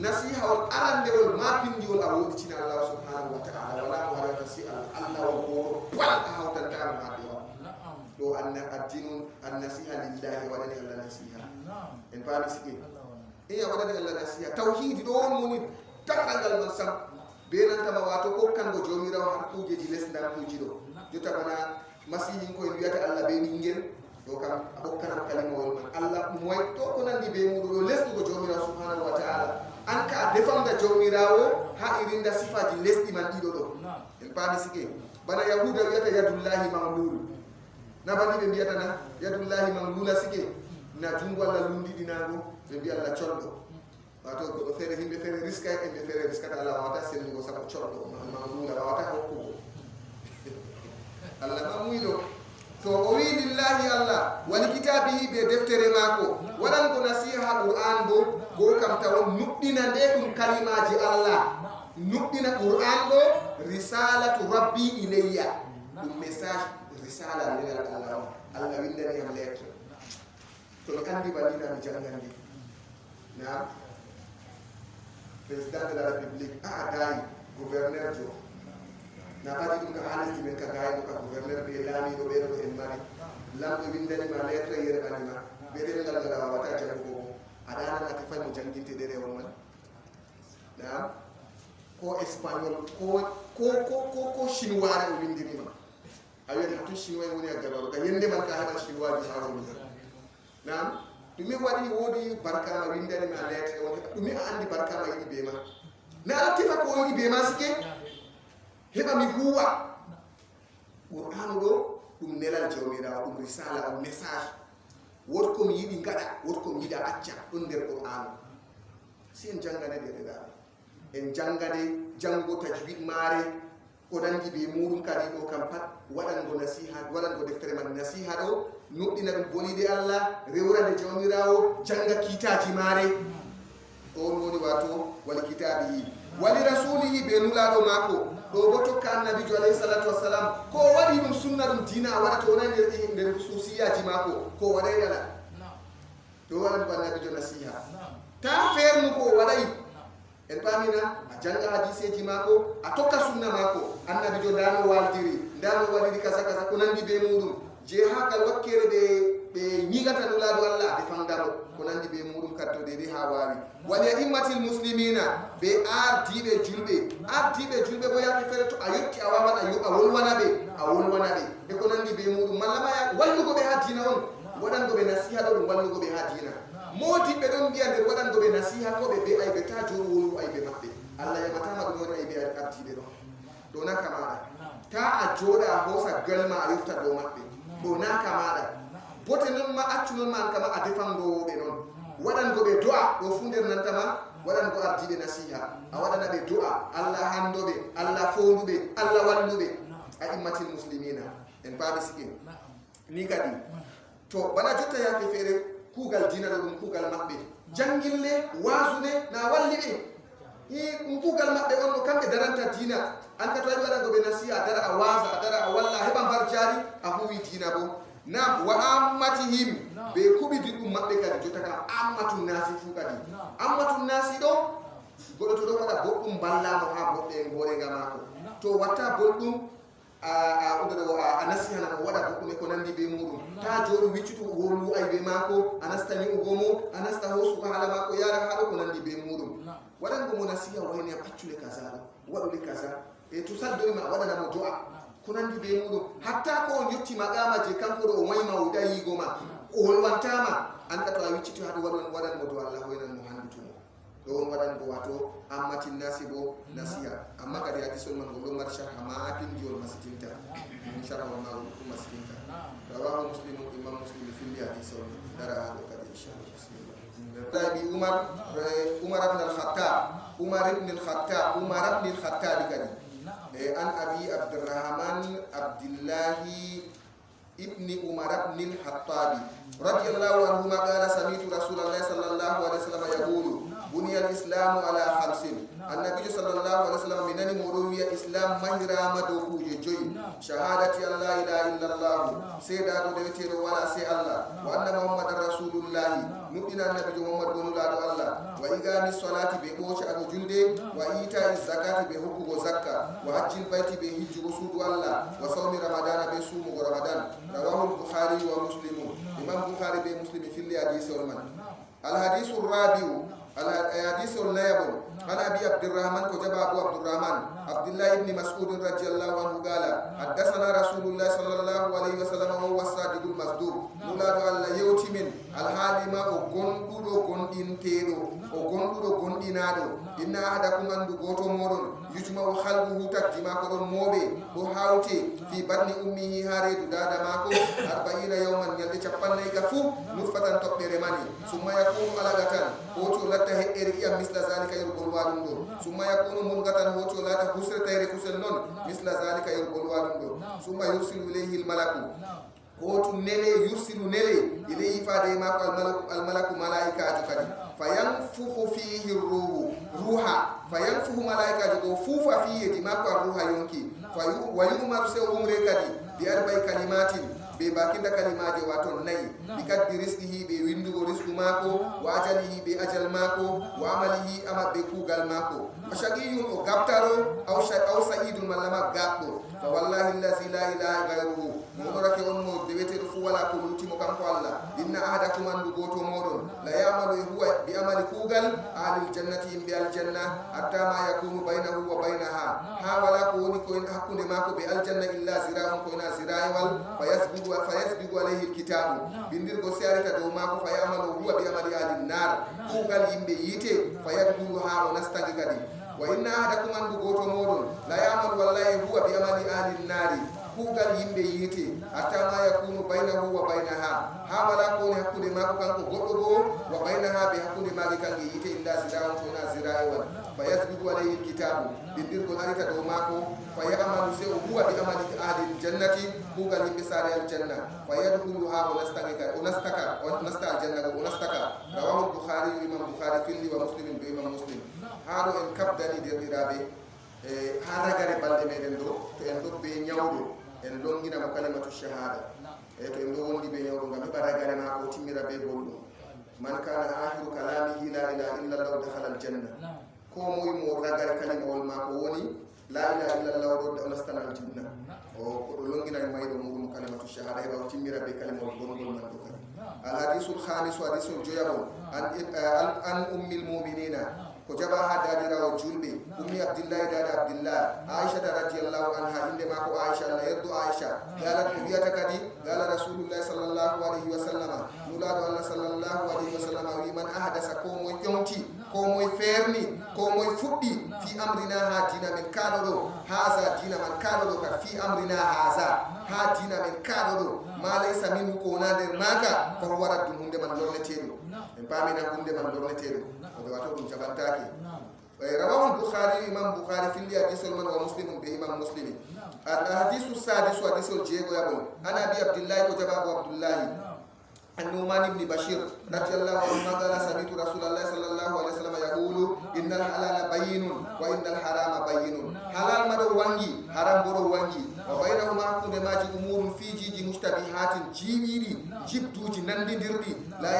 nasiha wal arande wal mapindi wal awodi tina Allah subhanahu wa ta'ala wala wala tasi'a Allah wa ko pal hawtan ta ma do anna ad-dinu an-nasiha lillahi wa lana Allah nasiha en pa misiki iya wala Allah nasiha tauhid do moni takangal man sam benan tama wato ko kan go jomirawo har kuje ji les ndam kuji do jota bana masihin ko wiyata Allah be ngel do kam abokkana kalima wol man Allah moy to ko nandi be mu do les go jomirawo subhanahu wa ta'ala an ka defanga jawmirawo ha irinda sifaji lesdi man dido do en paami sike bana yahuda wiyata yadullahi mamlul na bandi be biyata na yadullahi mamlula sike na jungo Allah lundi dinago be bi Allah coldo wato ko fere himbe fere riska e be fere riska Allah wata selli go sako coldo mamlula wata hokko Allah mamuido to o wi lillahi Allah wal kitabihi be deftere mako wadan ko nasiha qur'an go kam taw nuddina de dum kalimaji Allah nuddina qur'an do risalatu rabbi ilayya dum message risala ni Allah Allah windani am lettre to andi badina mi jangandi na président de la république dai gouverneur jo na badi dum ka halis men ka gaay do ka gouverneur be lami do be do en mari lambe windani ma lettre yere banima be de ngal ngala wata jam ko adana na ka fay mo janginte de rewon man espagnol ko chinois o windirima a wiyata hatun chinois woni a gabaru ka yende man ka heɓa chinois ji ha woni nam ɗumi waɗi woodi barkama windanima a lettre on ɗumi a andi barkama yiɗi be ma na ala tefa ko yiɗi be ma sike heɓa mi huwa qur'anu ɗo ɗum nelal jawmirawo ɗum risala ɗum message wot komi yiɗi gaɗa wot komi yiɗa acca ɗon nder qur'anu si en jangane ɗe ɗeɗaɓe en jangane jango tajwid maare ko nandi be muɗum kadi ɗo kam pat waɗango nasiha waɗango deftere man nasiha ɗo nuɗɗina ɗum boliɗe allah rewrande jawmirawo janga kiitaji maare on woni wato wali kitabihi wali rasulihi ɓe nulaɗo maako ɗo bo tokka annabijo alayhi salatu wassalam ko waɗi ɗum sunna ɗum dina a waɗa to wona nder susiyaji maako ko waɗayɗala ɗo waɗan ko annabijo nasiha ta fernu ko waɗay en pamina a janga hadiseji maako a tokka sunna maako annabijo ndano waldiri ndano waɗiri kaza kaza ko nandi be muɗum je ha kal wakkere ɓe ñigata nulaɗo allah ɓe fangamo ko nandi be muɗum kaddo dede ha wawi wali immatil muslimina ɓe ardiɓe julɓe bo yake fere to a yetti a wawan a wolwana ɓe ɓe ko nandi be muɗum mallama wallugo ɓe ha dina on waɗango ɓe nasiha ɗo ɗum wallugo ɓe ha dina modiɓɓe ɗon mbiya nder waɗango ɓe nasiha ko ɓe be ayɓe ta joni wolu ayɓe maɓɓe allah yaɓatama ɗum woni ayɓe ardiɓe ɗo ɗo naka maɗa ta a joɗa a hosa galma a yofta dow maɓɓe ɗo naka maɗa bote non ma accu non ma an kama a defangoɓe noon waɗango ɓe do'a ɗo fu nder nantama waɗango ardiɓe nasiha a waɗana ɓe do'a allah handoɓe allah fonduɓe allah walluɓe a immatil muslimina en paami sikin ni kadi to bana jotta yake feere kuugal dina ɗo ɗum kuugal maɓɓe jangille wasune na walli ɓe ɗum kuugal maɓɓe on no kamɓe daranta dina an ka to waɗi waɗango ɓe nasiha a dara a wasa a dara a walla a heɓa mbar jari a huwi dina bo nam wa ammatihim ɓe kuɓidi ɗum maɓɓe kadi jotta kam ammatun nasi fu kadi ammatun nasi ɗo goɗɗo to ɗo waɗa boɗɗum ballamo ha boɗɗe en gorenga mako to watta boɗɗum a nasihana ko waɗa boɗɗum e ko nandi be muɗum ta joni wiccutu wolu aybe mako a nasta ñi'ugomo a nasta hosugo haala mako yara haɗo ko nandi be muɗum waɗango mo nasiha wayni am accule kaza ɗo waɗule kaza e to saddorima a waɗanamo do'a ko nandi be muɗum hatta ko on yetti maqama je kanko ɗo o mayma o yiɗa yigoma o wolwantama an ka to a wicciti haɗo waɗanmo do allah hoynan mo handutumo ɗo on waɗango wato ammatin nasi bo nasiha amma kadi hadisol man gol ɗo mari sharha ma pindiol masitinta sharha on maɗo ɗum masitinta rawahu muslimu imam muslim filli hadisol dara haɗo kadi inchallah bismillah tabi umar ibn al-khattab kadi an abi abdurrahman abdillahi ابن عمر بن الخطاب رضي الله عنهما قال سمعت رسول الله صلى الله عليه وسلم يقول بني الإسلام على خمس النبي صلى الله عليه وسلم من مروي الإسلام مهرام دوكوج جوي شهادة أن لا إله إلا الله سيدا دوتير ولا سي الله وأن محمد رسول الله نبينا النبي محمد بن الله وإقام الصلاة بقوش أبو جلد وإيتاء الزكاة بحقوق زكاة وحج البيت بهج وسود الله وصوم رمضان بصوم رمضان رواه البخاري ومسلم إمام البخاري بمسلم في الحديث والمن الحديث الرابع الحديث النيابل عن ابي عبد الرحمن كتب ابو عبد الرحمن عبد الله بن مسعود رضي الله عنه قال حدثنا رسول الله صلى الله عليه وسلم وهو الصادق المصدوق نولاد الله يوتي من الحالما وغندو غندينتيدو وغندو غندينادو ان احدكم ان غوتو مودون يجمع خلقه تجمع كون موبي بو هاوتي في بطن امه هاريد دادا ماكو 40 يوما يلي چپناي كفو نطفه تقدر ماني ثم يكون علقه وتو لته اريا مثل ذلك يربل وادم دو ثم يكون منغتا وتو لته حسر تيري كسل نون مثل ذلك يربل وادم دو ثم يرسل اليه الملك وتو نيلي يرسل نيلي اليه فادي ماكو الملك ملائكه كدي فينفخ فيه الروح روحا فينفخ ملائكه فوفا فيه دماغ الروح يونكي ويؤمر سو عمره كدي بأربع كلمات be bakinda kalimaje wato nayi bi kaddi rizqihi be windugo rizqu mako wa ajalihi be ajal mako wa amalihi ama be kugal mako wa shaqiyun o gabtaro aw sa'idun mallama gabdo fa wallahi allazi la ilaha ghayruhu mo rake on mo de wete fu wala ko lutimo kanko Allah inna ahadakum andu goto moɗon la yamalu huwa bi amali kugal ahlil jannati yimɓe aljanna hatta ma yakunu baynahu wa baynaha ha wala ko woni ko hakkude mako be aljanna illa zira'un ko ina zira'ewal fayasbigu alayhi alkitabu bindirgo searita dow mako fa yamalu huwa bi amali ahlin nar kugal yimɓe yiite fayadkhulu ha o nastangi kadi wa inna ahadakum andu goto moɗon la yamalu wallahi huwa bi amali ahlin nari kugal yimɓe yiite hatta ma yakunu baynahu wa baynaha ha wala ko woni hakkude mako kanko goɗɗo goo wa baynaha ɓe hakkude maki kanke yiite illa zira'un ko ina zira'ewal fa yasbigu alayhi alkitabu bindirgol arita dow mako fa yamalu se o huwa bi amali ahli ljannati kugal yimɓe saare aljanna fa yadkhulu ha o nasta aljanna go o nastaka rawahu boukhari imam boukhari filli wa muslimin do imam muslim ha ɗo en kabdani derɗiraɓe ha ragare balɗe meɗen ɗo to en ɗo be ñawɗo en longinamo kalimatu shahada to en ɗo wondi be ñawɗo ngam heɓa ragare mako timmira be bolɗum man kana ahiru kalamihi la ilaha illa llah dakhala aljanna ko moye mo ragare kalimawol mako woni la ilaha illa llah ɗo nastan aljanna o koɗo longina e mayɗo muɗum kalimatu shahada heɓa o timmira be kalimawol gongol man ɗo kadi alhadisul khamisu hadisul joyabol an ummil muminina ko jaba ha dadirawo julɓe ummi abdillahi dada abdillah aishata radiallahu anha inde ma ko aicha allah yerdo aicha galat ko wiyata kadi gala rasulullahi sallllahu alayhi wa sallama nulaɗo allah sallllahu alayhi wa sallama wi man ahdasa ko moye ƴomti ko moye feerni ko moye fuɗɗi fi amrina ha dina men kaɗo ɗo haza dina man kaɗo ɗo kat fi amrina haza ha dina men kaɗo ɗo ma laysa minhu ko wona nder maga ko warat ɗum hunde man lorneteɗo en pamina hunde man lorneteɗo oɓe wato ɗum jaɓantake rawahu bukhari imam bukhari filli hadisol man wa muslimun be imam muslimi alhadisu sadisu hadisol jeegoyaɓol an abi abdillahi ko jaɓaɓo abdoullahi النعمان بن بشير رضي الله عنه قال سمعت رسول الله صلى الله عليه وسلم يقول إن الحلال بين وإن الحرام بين حلال مدو وانجي حرام برو وانجي وبينهما كل ما جي أمور في جي مشتبهات جيبيري جبتوجي نندردي لا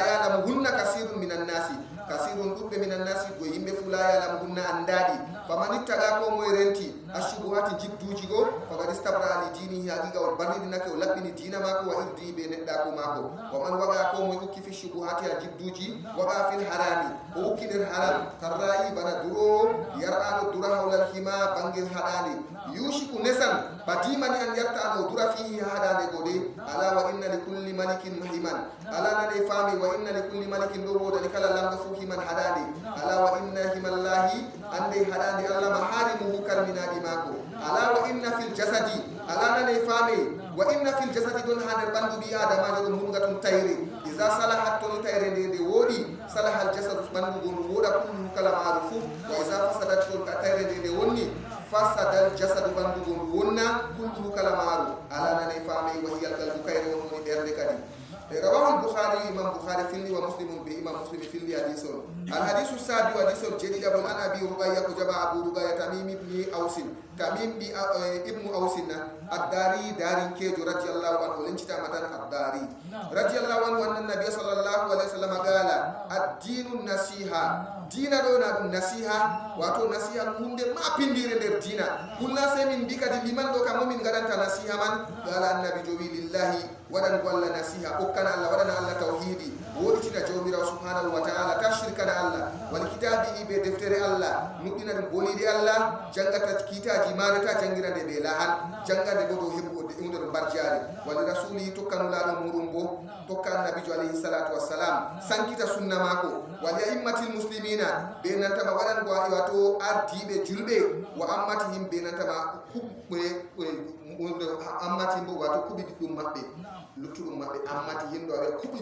يعلمهن كثير من الناس كثير من الناس ويمبه لا يعلمهن أندادي فمن اتقى قوم رنتي الشبهات جبتوجي go فقد استبرأ لدينه حقيقة والبرد نك ولبني دين ماكو وإردي بنداكو ماكو ومن وقع قوم يؤكي في الشبهات جبتوجي وقع في الحرام وأكي الحرام كالرأي بنا درو يرآن الدرا حول الحما بانج الحرام يوشك نسان بديمني أن يرتان الدرا فيه حرام قولي ألا وإن لكل ملك محيما ألا ندي فامي وإن لكل ملك دورو دنكال لم نفوه من حرام ألا وإن هم الله أندي حرام الله محارمه كرمنا دماغو ألا وإن في الجسد ألا ندي فامي وإن في الجسد دون هذا البند بي آدم أجل مهنغة تيري إذا صلحت توني تيري دي ودي صلح الجسد بند ودا كله كلام عارف وإذا فسدت توني تيري دي وني فسد الجسد بند ونا كله كلام عارف ألا ندي فامي وهي القلب كيري ونوني دير كدي رواه البخاري امام بخاري فيلي ومسلم بامام مسلم فيلي حديث الحديث السابع حديث الجديد ابو عن ابي رقيه كجبا ابو رقيه تميم بن اوس تميم ابن اوس الداري دارين كيجو رضي الله عنه لنجتا مدان الداري رضي الله عنه ان النبي صلى الله عليه وسلم قال الدين النصيحه دينا دونا نصيحه واتو نصيحه hunde ma pindire der dina kulna se min bikadi liman do kam min gadanta nasiha man qala annabi jowi lillahi wadan walla nasiha okkana Allah wadana Allah tauhidi woditina jawmirawo subhanahu wa ta'ala tashrikana Allah wal kitabihi be deftere Allah nuddina dum bolide Allah jangata kitaji marata jangirande be lahan jangande do hebbo de umdo barjari wal rasuli tokkanu laado murum bo tokka annabi alayhi salatu wassalam sankita sunna mako wal ya'immatil muslimina be nantama wadan go wato ardibe julbe wa ammatihim be nantama kubbe ammati bo wato kubi dum mabbe luttuɗum maɓɓe ammati hindo aɓe kuɓi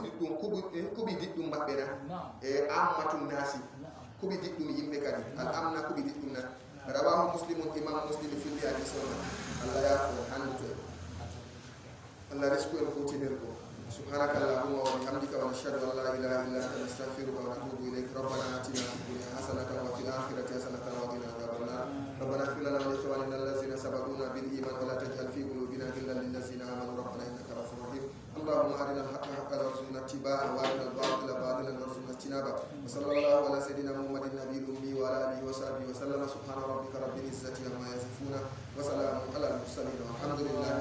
diɗɗum maɓɓe na e ammatun nasi kuɓi diɗɗum yimɓe kadi al amna kuɓi diɗɗum na rawahu muslimun imam muslim filli hadis o allah yafo handuto allah risku en fotinir ko subhanaka allahumma wa bihamdika wa nashhadu an la ilaha illa anta nastaghfiruka wa natubu ilayk rabbana atina fid dunya hasanatan wa fil akhirati hasanatan wa qina adhaban nar rabbana ighfir lana wa li ikhwanina alladhina sabaquna bil iman wa la taj'al fi qulubina ghillan lil ladzina amanu rabbana innaka ra'ufur rahim اللهم أرنا الحق حقا وارزقنا اتباعه وأرنا الباطل باطلا وارزقنا اجتنابه وصلى الله على سيدنا محمد النبي الأمي وعلى آله وصحبه وسلم سبحان ربك رب العزة عما يصفون وسلام على المرسلين والحمد لله